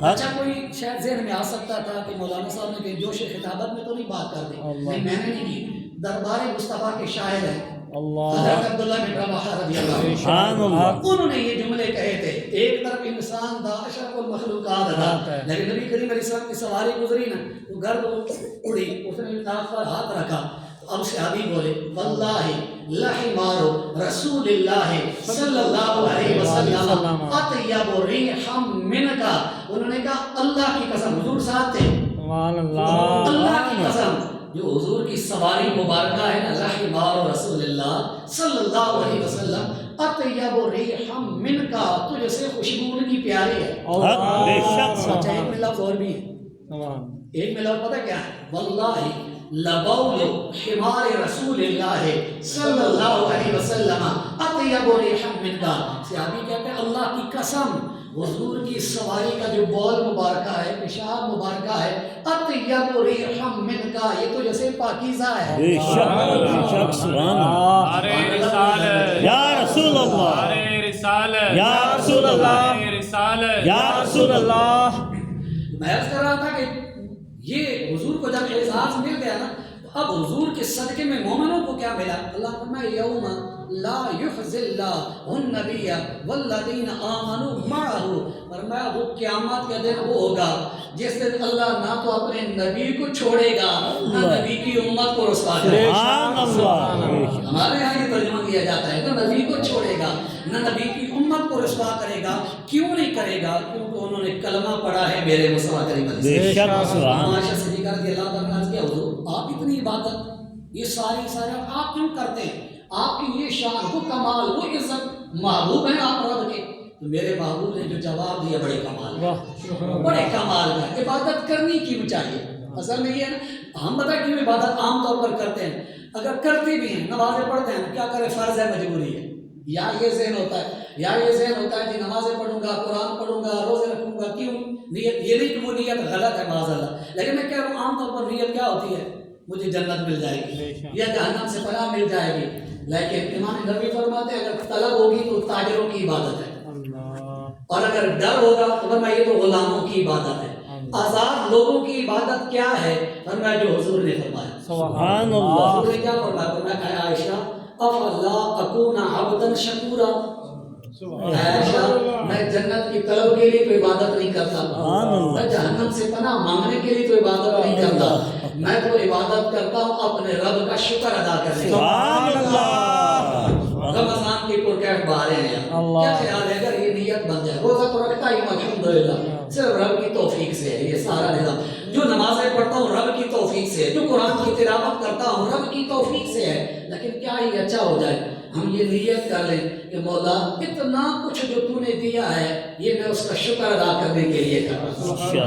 اچھا کوئی شاید ذہن میں آ سکتا تھا کہ مولانا صاحب نے کہ جوش خطابت میں تو نہیں بات کر دی. نہیں, میں نے نہیں کی. دربار مصطفیٰ کے شاعر ہیں حضرت عبداللہ بن رواحہ رضی اللہ عنہ, انہوں نے یہ جملے کہے تھے. ایک طرف انسان تھا, اشرف المخلوقات تھا, لیکن نبی کریم علیہ السلام کی سواری گزری نا تو گرد اڑی, اس نے ناک پر ہاتھ رکھا. اب صحابی بولے واللہ لحمار رسول اللہ صلی اللہ علیہ وسلم اطیب ریحا منکا. انہوں نے کہا اللہ کی قسم, حضور ساتھ تھے, اللہ کی قسم جو حضور کی سواری مبارکہ ہے نا, لحمار رسول اللہ صلی اللہ علیہ وسلم اطیب ریحا منکا, تجھ سے خوشبو ان کی پیاری ہے. اچھا ایک میں لفظ اور بھی ہے, ایک میں لفظ پتہ کیا ہے, واللہ لبول حمار رسول اللہ صلی اللہ علیہ وسلم اطیب ریحا منکا. صحابی کہتے ہیں اللہ کی قسم حضور کی سواری کا جو بول مبارکہ ہے, پیشاب مبارکہ ہے, اطیب ریحا منکا, یہ تو جیسے پاکیزہ ہے. بے شک سبحان اللہ. ارے رسالت یا رسول اللہ, ارے رسالت یا رسول اللہ, ارے رسالت یا رسول اللہ. میں عرض کر رہا تھا کہ یہ حضور کو جب اعزاز مل گیا نا تو اب حضور کے صدقے میں مومنوں کو کیا ملا؟ اللہ فرمائے یوم لا یخزی اللہ النبی والذین آمنوا معہ. فرمایا وہ قیامت کا دن وہ ہوگا جس دن اللہ نہ تو اپنے نبی کو چھوڑے گا نہ نبی کی امت کو رسوا کرے گا. سبحان اللہ. ہمارے یہاں یہ ترجمہ کیا جاتا ہے نہ نبی کو چھوڑے گا نہ نبی کی امت کو رسوا کرے گا. کیوں نہیں کرے گا؟ کیونکہ انہوں نے کلمہ پڑھا ہے میرے مصطفیٰ کریم علیہ بے شک سبحان. عائشہ صدیقہ رضی اللہ تعالیٰ عنہا کیا حضور آپ اتنی عبادت یہ ساری آپ کیوں کرتے ہیں؟ آپ کی یہ شان وہ کمال وہ عزت محبوب ہیں آپ رب کے. تو میرے محبوب نے جو جواب دیا بڑے کمال بڑے کمال کا. عبادت کرنی کیوں چاہیے؟ اصل میں یہ ہے نا ہم بتا کیوں عبادت عام طور پر کرتے ہیں. اگر کرتے بھی ہیں نمازیں پڑھتے ہیں کیا کریں فرض ہے مجبوری ہے, یا یہ ذہن ہوتا ہے کہ نمازیں پڑھوں گا قرآن پڑھوں گا روزے رکھوں گا. کیوں نیت یہ نہیں کہ وہ نیت غلط ہے معاذ اللہ, لیکن میں کہہ رہا ہوں عام طور پر نیت کیا ہوتی ہے مجھے جنت مل جائے گی یا جہنم سے پناہ مل جائے گی. لیکن امام نبی فرماتے ہیں اگر طلب ہوگی تو تاجروں کی عبادت ہے. اور اگر ڈر ہوگا تو فرمایا یہ تو غلاموں کی عبادت ہے. آزاد لوگوں کی عبادت کیا ہے؟ فرمایا جو حضور نے فرمایا. سبحان اللہ. حضور نے کیا فرمایا؟ فرمایا اے عائشہ افلا اکون عبدا شکورا. عائشہ میں جنت کی طلب کے لیے تو عبادت نہیں کرتا, میں جہنم سے پناہ مانگنے کے لیے تو عبادت نہیں کرتا, میں تو عبادت کرتا ہوں اپنے رب کا شکر ادا کرنے کے لیے. سبحان اللہ. رمضان کی پرکیف بارے ہیں, کیا خیال ہے اگر یہ نیت بن جائے؟ روزہ تو رکھتا ہی الحمدللہ صرف رب کی توفیق سے ہے. یہ سارا نظام جو نمازیں پڑھتا ہوں رب کی توفیق سے ہے, جو قرآن کی تلاوت کرتا ہوں رب کی توفیق سے ہے. لیکن کیا ہی اچھا ہو جائے ہم یہ نیت کر لیں کہ مولا اتنا کچھ جو تو نے دیا ہے یہ میں اس کا شکر ادا کرنے کے لیے کر رہا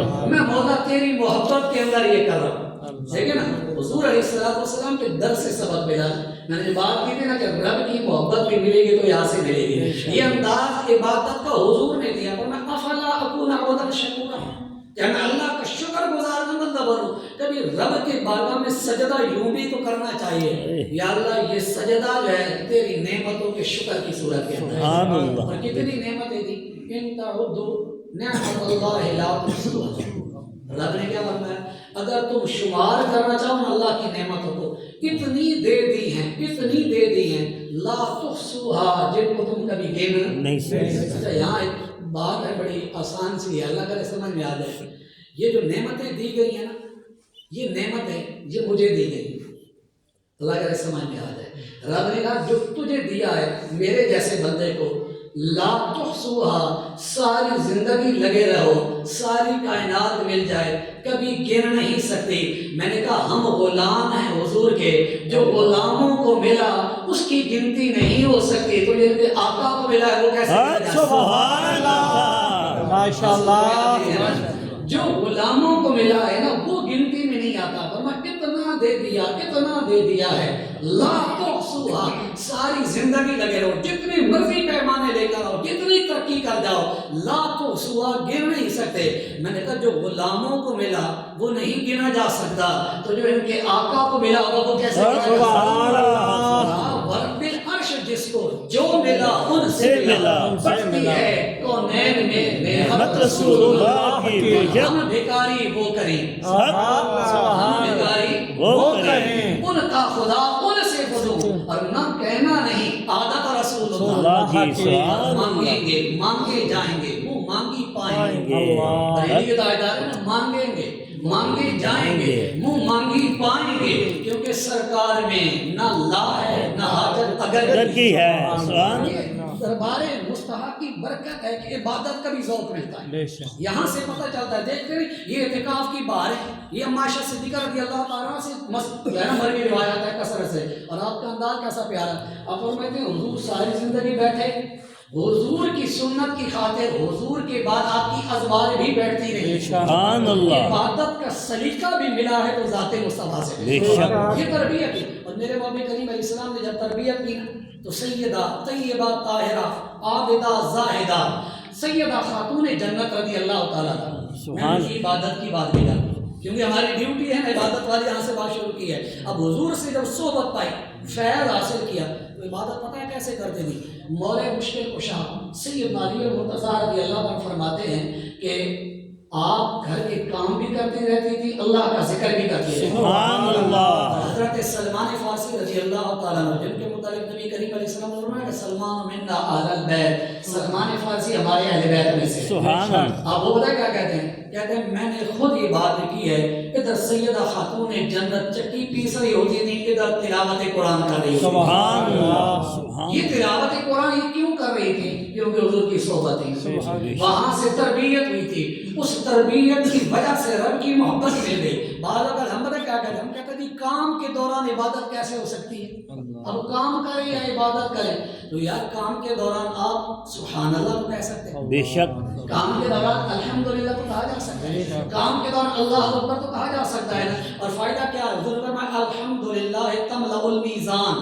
ہوں, میں مولا تیری محبت کے اندر یہ کر رہا ہوں. دیکھیں نا حضور علیہ السلام کے در سے سبق ملا. میں نے بات کی تھی نا کہ رب کی محبت بھی ملے گی تو یہاں سے ملے گی. یہ انداز عبادت کا حضور نے دیا, اور میں افلا اکون عبدا شکورا, کہ میں اللہ کا شکر گزار بندہ بنوں. کبھی رب کے بارگاہ میں سجدہ یوں بھی تو کرنا چاہیے, یا اللہ یہ سجدہ جو ہے تیری نعمتوں کے شکر کی صورت کے اندر. اور کتنی نعمتیں دی, ان تعدوا نعمت اللہ لا تحصوها. رب نے کیا فرمایا؟ اگر تم شمار کرنا چاہو نا اللہ کی نعمتوں کو, اتنی دے دی ہیں, اتنی دے دی ہیں, لا تحصوها, جن کو تم کبھی گن نہیں سکتے. اچھا یہاں ایک بات ہے بڑی آسان سی ہے, اللہ کرے سمجھ میں آ جائے. یہ جو نعمتیں دی گئی ہیں نا, یہ نعمتیں یہ مجھے دی گئی, اللہ کرے سمجھ میں آ جائے. رب نے کہا جو تجھے دیا ہے میرے جیسے بندے کو, لا تحصوها, ساری زندگی لگے رہو, ساری کائنات مل جائے کبھی گن نہیں سکتی. میں نے کہا ہم غلام ہیں حضور کے, جو غلاموں کو ملا اس کی گنتی نہیں ہو سکتی, تو یہ آقا کو ملا ہے وہ کیسے ملا جا سکتا؟ سبحان اللہ. ماشاءاللہ. جو غلاموں کو ملا ہے نا وہ گنتی میں نہیں آتا. فرمایا کتنا دے دیا, کتنا دے دیا ہے, لا تحصوها, ساری زندگی لگے رہو, جتنی مرضی پیمانے لے کر آؤ, جتنی ترقی کر جاؤ, لا تحصوها, گن نہیں سکتے. میں نے کہا جو غلاموں کو ملا وہ نہیں گنا جا سکتا, تو جو ان کے آقا کو ملا ہوگا وہ کیسے گنا جا سکتا؟ رب العرش جس کو جو ملا ان سے ملا, بڑھتی ہے کونین میں نعمت رسول اللہ کی. ہم بھکاری وہ کریں, ہم بھکاری وہ کریں, ان کا خدا ان سے خودو, اور نہ کہنا نہیں عادت رسول اللہ کی. مانگیں گے مانگے جائیں گے, وہ مانگی پائیں گے. یہ مانگیں گے مانگے جائیں گے, منہ مانگی پائیں گے, کیونکہ سرکار میں نہ لا ہے نہ حاجت اگر کی ہے. دربار مستحق کی برکت ہے کہ عبادت کا بھی ذوق ملتا ہے. یہاں سے پتہ چلتا ہے, دیکھتے ہیں یہ اعتکاف کی بہار ہے. یہ عائشہ صدیقہ رضی اللہ تعالیٰ سے مروی روایت ہے کثرت سے, اور آپ کا انداز کیسا پیارا. آپ فرماتے ہیں حضور ساری زندگی بیٹھے, حضور کی سنت کی خاطر حضور کے بعد آپ کی ازواج بھی بیٹھتی رہی. سبحان اللہ. عبادت کا سلیقہ بھی ملا ہے تو ذات مصطفیٰ سے, یہ تربیت ہے. اور میرے نبی کریم علیہ السلام نے جب تربیت کی تو سیدہ طیبہ طاہرہ عابدہ زاہدہ سیدہ خاتون جنت رضی اللہ تعالیٰ عنہ عبادت کی بات بھی کرتی, کیونکہ ہماری ڈیوٹی ہے عبادت والی. یہاں سے بات شروع کی ہے. اب حضور سے جب صحبت پائی, فیض حاصل کیا, تو عبادت پتہ ہے کیسے کرتے تھے. مولا مشکل کشا سیدنا علی المرتضیٰ رضی اللہ عنہ فرماتے ہیں کہ آپ گھر کے کام بھی کرتی رہتی تھی, اللہ کا ذکر بھی کرتی رہتی. سبحان اللہ. حضرت سلمان فارسی رضی اللہ تعالیٰ عنہ, جن کے متعلق نبی کریم علیہ السلام نے فرمایا کہ سلمان منا اہل البیت, سلمان فارسی ہمارے اہل بیت میں سے. سبحان اللہ. آپ وہ پتہ کیا کہتے ہیں؟ کہتے ہیں میں نے خود یہ بات کی ہے, ادھر سیدہ خاتون جنت چکی پیس رہی ہوتی تھی, ادھر تلاوت قرآن کر رہی ہوتی. سبحان اللہ. یہ تلاوت قرآن یہ کیوں کر رہی تھی؟ کیونکہ حضور کی صحبت تھی, وہاں سے تربیت ہوئی تھی, اس تربیت کی وجہ سے رب کی محبت مل گئی. بعض اگر ہم پتہ کیا کہتے ہیں, ہم کہتے ہیں کام کے دوران عبادت کیسے ہو سکتی ہے؟ اب کام کریں یا عبادت کریں, تو یار کام کے دوران آپ سبحان اللہ تو کہہ سکتے ہیں, بے شک. کام کے دوران الحمدللہ تو کہا جا سکتا ہے, کام کے دوران اللہ اکبر تو کہا جا سکتا ہے. اور فائدہ کیا ہے؟ حضور فرمایا الحمدللہ تملأ المیزان.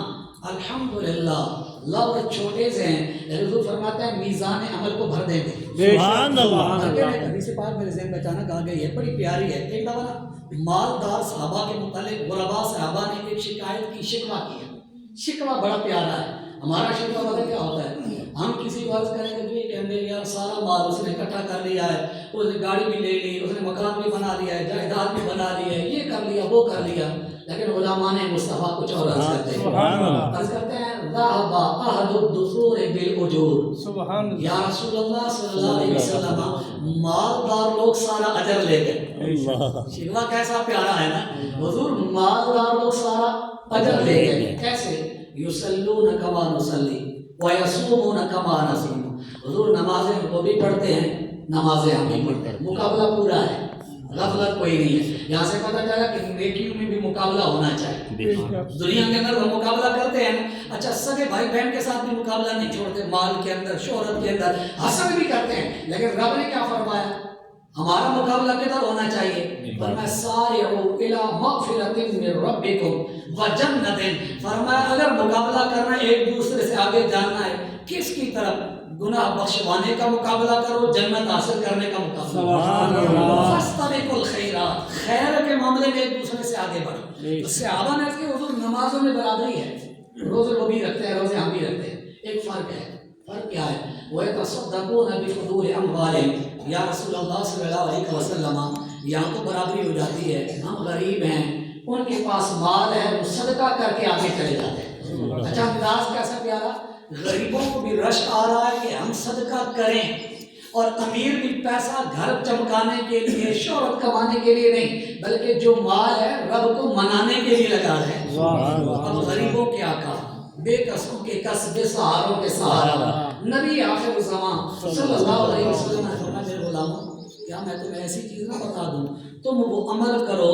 الحمدللہ لفظ چھوٹے سے ہیں, حضور فرماتا ہے میزان عمل کو بھر دیں گے. سبحان اللہ. حدیث پاک میرے ذہن میں اچانک آ گئی ہے, بڑی پیاری ہے. ایک دفعہ نا مالدار صحابہ کے متعلق غربا صحابہ نے ایک شکایت کی, شکوہ کی ہے. شکوہ بڑا پیارا ہے. ہمارا شکوہ پتہ کیا ہوتا ہے؟ ہم کسی کو عرض کریں گے کہ میرے یار سارا مال اس نے اکٹھا کر لیا ہے، اس نے گاڑی بھی لے لی، اس نے مکان بھی بنا لیا ہے، جائیداد بھی بنا لی ہے، یہ کر لیا وہ کر لیا، لیکن علماء نے مصطفیٰ کچھ اور عرض کرتے ہیں، عرض کرتے ہیں ذهب احد الدثور بالاجور، سبحان اللہ، یا رسول اللہ صلی اللہ علیہ وسلم مالدار لوگ سارا اجر لے گئے۔ شکوہ کیسا پیارا ہے نا، حضور مالدار لوگ سارا اجر لے گئے، کیسے؟ یصلون کما نصلی ویصومون کما نصوم، حضور نمازیں وہ بھی پڑھتے ہیں، نمازیں ہم بھی پڑھتے ہیں، مقابلہ پورا ہے، غفلت کوئی نہیں ہے۔ یہاں سے پتہ چلا کہ نیکیوں میں بھی مقابلہ ہونا چاہیے۔ دنیا کے اندر ہم مقابلہ کرتے ہیں، اچھا سگے بھائی بہن کے ساتھ بھی مقابلہ نہیں چھوڑتے، مال کے اندر، شہرت کے اندر، حسد بھی کرتے ہیں، لیکن رب نے کیا فرمایا؟ ہمارا مقابلہ کدھر ہونا چاہیے؟ فرمایا سارعوا الی مغفرۃ من ربکم وجنۃ، فرمایا اگر مقابلہ کرنا ہے، ایک دوسرے سے آگے جاننا ہے، کس کی طرف؟ گناہ بخشوانے کا مقابلہ کرو، جنت حاصل کرنے کا مقابلہ کرو۔ فاستبقوا الخیرات، خیر کے معاملے میں ایک دوسرے سے آگے بڑھو۔ تو صحابہ نے کہ حضور نمازوں میں برابری ہے، روزے وہ بھی رکھتے ہیں، روزے ہم بھی رکھتے ہیں، ایک فرق ہے۔ فرق کیا ہے؟ وَيَتَصَدَّقُونَ بِفُضُولِ أَمْوَالِهِمْ، یا رسول اللہ صلی اللہ علیہ وسلم یہاں تو برابری ہو جاتی ہے، ہم غریب ہیں، ان کے پاس مال ہے، وہ صدقہ کر کے آگے چلے جاتے ہیں۔ اچھا انداز کیسا پیارا، غریبوں کو بھی رشک آ رہا ہے کہ ہم صدقہ کریں، اور امیر بھی پیسہ گھر چمکانے کے لیے، شہرت کمانے کے لیے نہیں، بلکہ جو مال ہے رب کو منانے کے لیے لگا رہے ہیں۔ اب غریبوں کے آقا، بے قصوں کے قص، بے سہاروں کے سہارا، نبی آخر الزمان صلی اللہ علیہ وسلم نے فرمایا میرے غلاموں، کیا میں تمہیں ایسی چیز نہ بتا دوں، تم وہ عمل کرو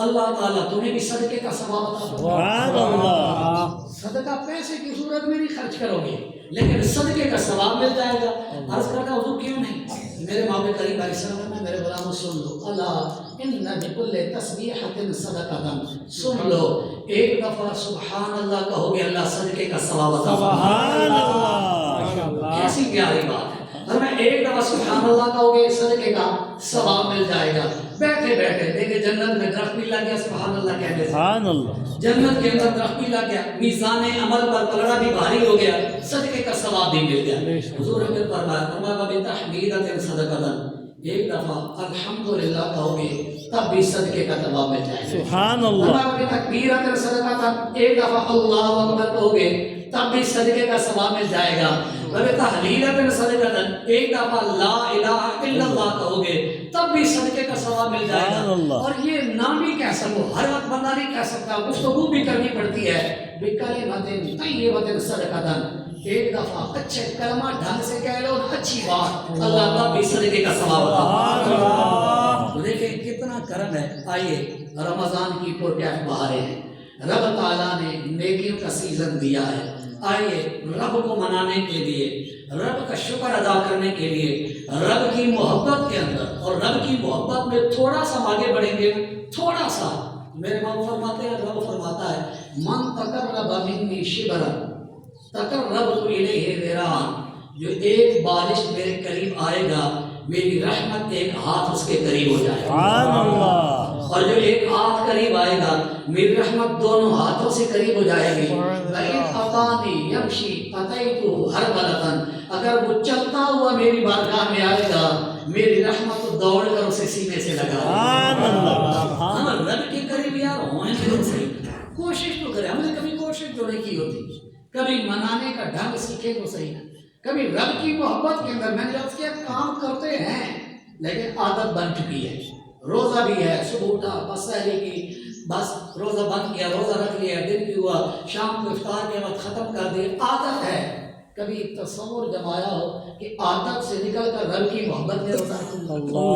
اللہ تعالیٰ تمہیں بھی صدقے کا ثواب عطا فرمائے۔ صدقہ پیسے کی صورت میں نہیں خرچ کرو گے، لیکن صدقے کا ثواب مل جائے گا۔ عرض کرتا ہوں حضور کیوں نہیں؟ میرے ماں کریم علیہ السلام نے میرے غلاموں سن لو، اللہ ان بکل تسبیحۃ صدقۃ، سن لو ایک دفعہ سبحان اللہ کہو گے اللہ صدقے کا ثواب عطا فرمائے۔ کیسی پیاری بات ہے، اگر میں ایک دفعہ سبحان اللہ کہو گے صدقے کا ثواب مل جائے گا۔ بیٹھے بیٹھے دیکھیں جنت میں درخت بھی لگ گیا سبحان اللہ کہنے سے، جنت کے اندر درخت بھی لگ گیا، میزان عمل پر پلڑا بھی بھاری ہو گیا، صدقے کا ثواب بھی مل گیا۔ حضور نے فرمایا بتحمیدۃ صدقۃ، ایک دفعہ الحمدللہ کہو گے تب بھی صدقے کا ثواب مل جائے گا۔ سبحان اللہ۔ بتکبیرۃ صدقۃ، ایک دفعہ اللہ اکبر کہو گے تب بھی صدقے کا ثواب مل جائے گا۔ تحلیلۃ صدقۃ، ایک دفعہ لا الہ الا اللہ کہو گے تب بھی صدقے کا ثواب مل جائے گا۔ اور یہ نام بھی کہہ سکو، ہر وقت بندہ نہیں کہہ سکتا، گفتگو بھی کرنی پڑتی ہے۔ بکلمۃ طیبۃ صدقۃ، ایک دفعہ اچھے کلمہ ڈھنگ سے کہہ لو، اچھی بات، اللہ تب بھی صدقے کا ثواب عطا فرمائے۔ دیکھیں کتنا کرم ہے۔ آئیے رمضان کی پرکیف بہاریں ہیں، رب تعالیٰ نے نیکیوں کا سیزن دیا ہے، آئیے رب کو منانے کے لیے، رب کا شکر ادا کرنے کے لیے، رب کی محبت کے اندر، اور رب کی محبت میں تھوڑا سا آگے بڑھیں گے، تھوڑا سا۔ میرے ماں فرماتے ہیں، رب فرماتا ہے من تقرب منی شبرا تقربت الیہ ذراعا، جو ایک بارش میرے قریب آئے گا میری رحمت ایک ہاتھ اس کے قریب ہو جائے گا، اور جو ایک ہاتھ قریب آئے گا میری رحمت دونوں ہاتھوں سے قریب ہو جائے گی۔ وَإِنْ أَتَانِي يَمْشِي أَتَيْتُهُ هَرْوَلَةً، اگر وہ چلتا ہوا میری بارگاہ میں آئے گا میری رحمت کو دوڑ کر اسے سینے سے لگا دے گا۔ ہم رب کے قریب یار ہوئے تو صحیح، کوشش تو کریں، ہم نے کبھی کوشش تو نہیں کی ہوتی، کبھی منانے کا ڈھنگ سیکھے تو صحیح نا، کبھی رب کی محبت کے اندر میں نے لفظ کیا کام کرتے ہیں لیکن عادت بن چکی ہے۔ روزہ بھی ہے، صبح اٹھا بس سحری کی، بس روزہ بند کیا، روزہ رکھ لیا، دن بھی ہوا، شام کو افطار کے وقت ختم کر دیا، عادت ہے۔ کبھی تصور جمایا ہو کہ عادت سے نکل کر رب کی محبت میں روزہ رکھوں،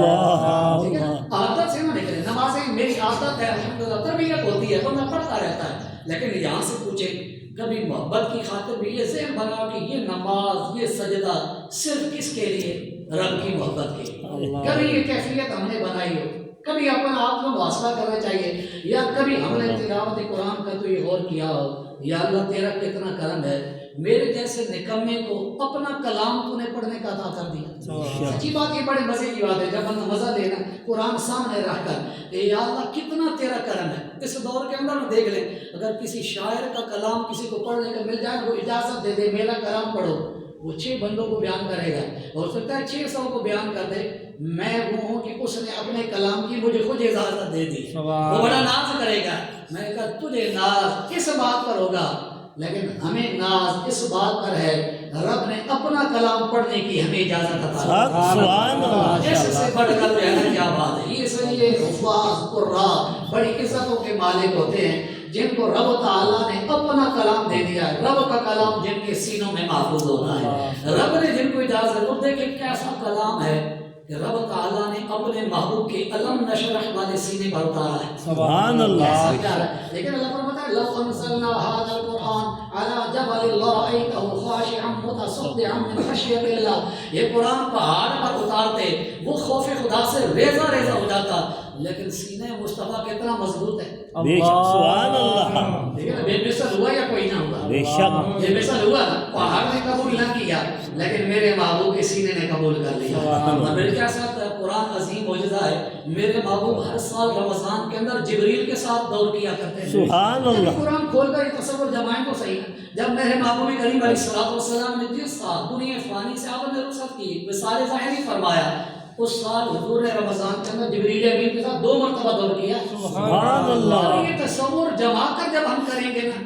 ٹھیک ہے، عادت سے نہ نکلے۔ نمازیں میری عادت ہے، الحمدللہ تربیت ہوتی ہے، بندہ پڑھتا رہتا ہے، لیکن یہاں سے پوچھیں کبھی محبت کی خاطر بھی یہ ذہن بنا کہ یہ نماز، یہ سجدہ صرف کس کے لیے؟ رب کی محبت کے لیے۔ کبھی یہ کیفیت ہم نے بنائی ہو، کبھی اپنا آپ کو محاسبہ کرنا چاہیے، یا کبھی ہم نے تلاوت قرآن کا تو یہ غور کیا ہو یا اللہ تیرا کتنا کرم ہے، میرے جیسے نکمے کو اپنا کلام تو نے پڑھنے کا عطا کر دیا۔ سچی بات، یہ بڑے مزے کی بات ہے جب ہم مزہ لینا قرآن سامنے رکھ کر، اے یا اللہ کتنا تیرا کرم ہے، اس دور کے اندر دیکھ لیں، اگر کسی شاعر کا کلام کسی کو پڑھنے کا مل جائے وہ اجازت دے دے میرا کلام پڑھو، وہ 6 بندوں کو بیان کرے گا، ہو سکتا ہے 600 کو بیان کر دے، میں وہ ہوں کہ اس نے اپنے کلام کی مجھے خود اجازت دے دی، وہ بڑا ناز کرے گا، میں نے کہا تجھے ناز اس بات پر ہوگا، لیکن ہمیں ناز اس بات پر ہے رب نے اپنا کلام پڑھنے کی ہمیں اجازت عطا سبحان اللہ، اس سے بڑھ کر جو ہے نا کیا بات ہے، اس لیے حفاظ قراء بڑی عزتوں کے مالک ہوتے ہیں جن کو رب تعالیٰ نے اپنا کلام دے دیا ہے، رب کا کلام جن کے سینوں میں محفوظ ہوتا ہے، رب نے جن کو اجازت، اور دیکھیں کیسا کلام ہے کہ رب تعالیٰ نے اپنے محبوب کے علم نشرح والے سینے پر اتارا ہے، سبحان اللہ، ایسا پیارا ہے۔ لیکن اللہ فرماتا ہے لو انزلنا هذا القرآن على جبل لرأيته خاشعا متصدعا من خشية اللہ، یہ قرآن پہاڑ پر اتارتے وہ خوف خدا سے ریزہ ریزہ ہو جاتا، لیکن سینے مصطفیٰ کتنا مضبوط ہے، بے شک، سبحان اللہ، دیکھیں نا بے مثل ہوا یا کوئی نہ ہوا، بے شک، یہ مثل ہوا پہاڑ نے قبول نہ کیا لیکن میرے محبوب کے سینے نے قبول کر لیا، اور میرے کیا ساتھ قرآن عظیم معجزہ ہے، میرے محبوب ہر سال رمضان کے اندر جبریل کے ساتھ دور کیا کرتے ہیں، سبحان اللہ، قرآن کھول کر یہ تصور جمائیں تو صحیح ہے، جب میرے محبوب کریم علیہ السلام نے جس سال دنیا فانی سے آپ نے رخصت کی وصال ظاہری فرمایا، اس سال حضور نے رمضان کے اندر جبریل امین کے ساتھ 2 مرتبہ دور کیا، سبحان اللہ، اور یہ تصور جما کر جب ہم کریں گے نا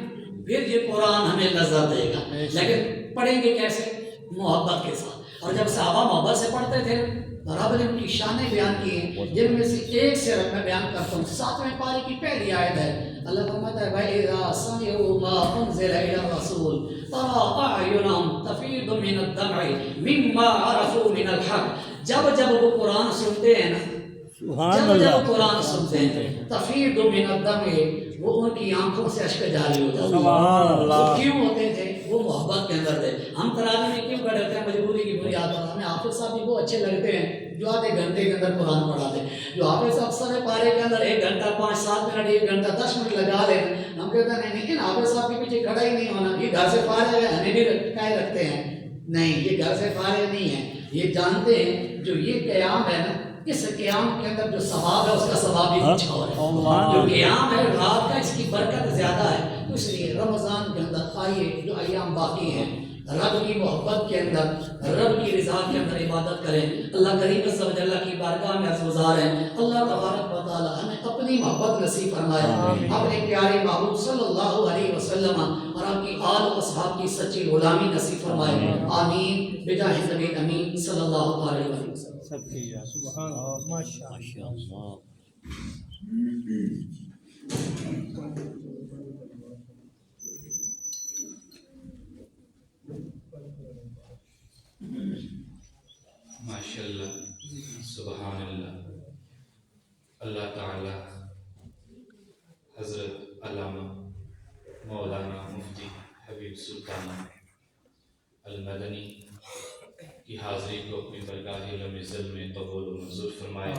پھر یہ قرآن ہمیں لذت دے گا، لیکن پڑھیں گے کیسے؟ محبت کے ساتھ، اور جب صحابہ محبت سے پڑھتے تھے رب نے ان کی شانیں بیان کی ہیں، جن میں سے ایک صرف میں بیان کرتا ہوں، 7ویں پارے کی پہلی آیت ہے، اللہ فرماتا ہے وَإِذَا سَمِعُوا مَا أُنزِلَ إِلَى الرَّسُولِ تَرَىٰ أَعْيُنَهُمْ تَفِيضُ مِنَ الدَّمْعِ مِمَّا عَرَفُوا مِنَ الْحَقِّ، جب وہ قرآن سنتے ہیں نا، جب قرآن سنتے ہیں تفیض من الدمع، وہ ان کی آنکھوں سے اشک جاری ہو جاتا ہے، سبحان اللہ، وہ کیوں ہوتے تھے؟ وہ محبت کے اندر تھے، ہم تراویح میں کیوں کھڑے ہوتے ہیں؟ مجبوری کی بنیاد پر، ہمیں حافظ صاحب بھی وہ اچھے لگتے ہیں جو آدھے گھنٹے کے اندر قرآن پڑھاتے ہیں، جو حافظ صاحب سارے پارے کے اندر 1 گھنٹہ 5-7 منٹ 1 گھنٹہ 10 منٹ لگا لیں، ہم کہتے ہیں نہیں لیکن حافظ صاحب کے پیچھے کھڑا ہی نہیں ہونا، یہ گھر سے فارغ ہے ہمیں بھی کہہ رکھتے ہیں، نہیں یہ گھر سے فارغ نہیں ہے، یہ جانتے ہیں جو یہ قیام ہے نا، اس قیام کے اندر جو ثواب ہے اس کا ثواب بھی کچھ اور ہے، جو قیام ہے رات کا اس کی برکت زیادہ ہے، تو اس لیے رمضان کے اندر آئیے جو ایام باقی ہیں رب کی محبت کے اندر رب کی رضا کے اندر عبادت کریں، اللہ کریم عز و جل کی بارگاہ میں عرض گزار ہیں اللہ تبارک و تعالی ہمیں اپنی محبت نصیب فرمائے، اپنے پیارے محبوب صلی اللہ علیہ وسلم اور آپ کی آل و اصحاب کی سچی غلامی نصیب فرمائے، آمین بجاہ نبی امین صلی اللہ علیہ وسلم۔ سب کی جا سبحان اللہ، ماشاء اللہ، ماشاءاللہ، سبحان اللہ، اللہ تعالی حضرت علامہ مولانا مفتی حبیب سلطان المدنی کی حاضری کو اپنی برگاہ علم عزت میں قبول و منظور فرمائے،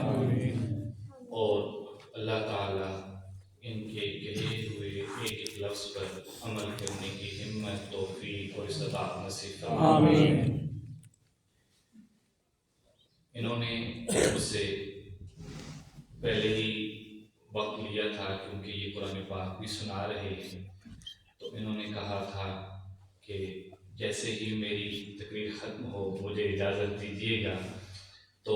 اور اللہ تعالی ان کے کہے ہوئے ایک ایک لفظ پر عمل کرنے کی ہمت، توفیق اور استطاعت نصیب فرمائے۔ انہوں نے مجھ سے پہلے ہی وقت لیا تھا کیونکہ یہ قرآن پاک بھی سنا رہے ہیں، تو انہوں نے کہا تھا کہ جیسے ہی میری تقریر ختم ہو مجھے اجازت دیجیے گا، تو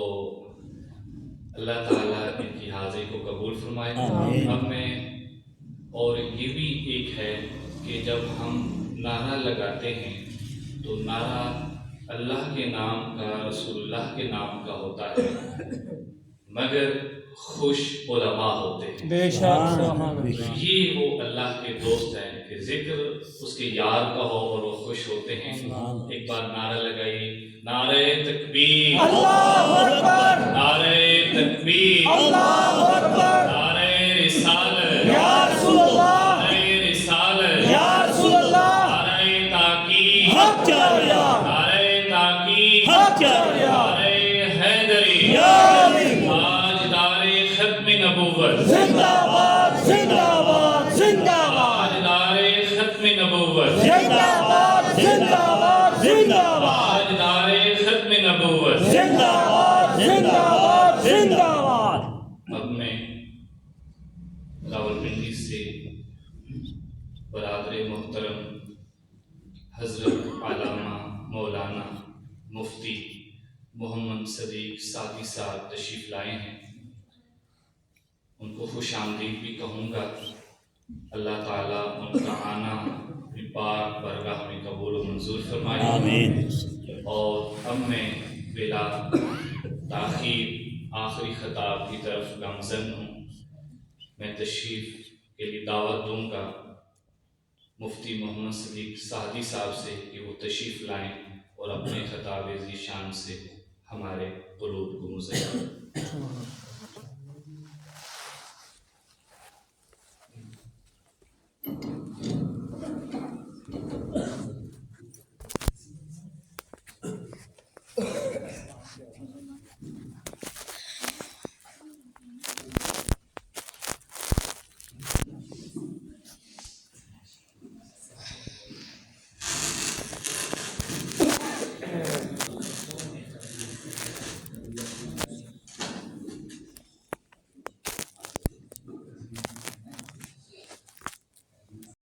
اللہ تعالیٰ ان کی حاضری کو قبول فرمائے۔ اب میں اور یہ بھی ایک ہے کہ جب ہم نعرہ لگاتے ہیں تو نعرہ اللہ کے نام کا، رسول اللہ کے نام کا ہوتا ہے، مگر خوش علماء ہوتے ہیں، بے شک، یہ وہ اللہ کے دوست ہیں کہ ذکر اس کے یار کا ہو اور وہ خوش ہوتے ہیں۔ ایک بار نعرہ لگائیے، نعرہ تکبیر، اللہ اکبر، نعرہ تکبیر، اللہ اکبر، نعرہ رسالت، یا رسول اللہ، نعرہ رسالت، یا رسول اللہ، نعرہ تاکید، حق چاہیا، نعرہ تاکید، حق چاہیا، نعرہ حیدری، یا علی، تاجدار ختم نبوت، زندہ باد، زندہ باد، زندہ باد، تاجدار ختم نبوت، زندہ باد، زندہ باد، زندہ باد، تاجدار ختم نبوت۔ زندہ باد، زندہ باد، زندہ باد۔ اب میں راولپنڈی برادر محترم حضرت علامہ مولانا مفتی محمد صدیق سعدی صاحب تشریف لائے ہیں، ان کو خوش آمدید بھی کہوں گا۔ اللہ تعالیٰ ان کا آنا اپنی پاک بارگاہ میں قبول و منظور فرمائے، آمین۔ اور اب میں بلا تاخیر آخری خطاب کی طرف گامزن ہوں۔ میں تشریف کے لیے دعوت دوں گا مفتی محمد صدیق سعدی صاحب سے کہ وہ تشریف لائیں اور اپنے خطاب ذی شان سے ہمارے قلوب کو مزین کریں۔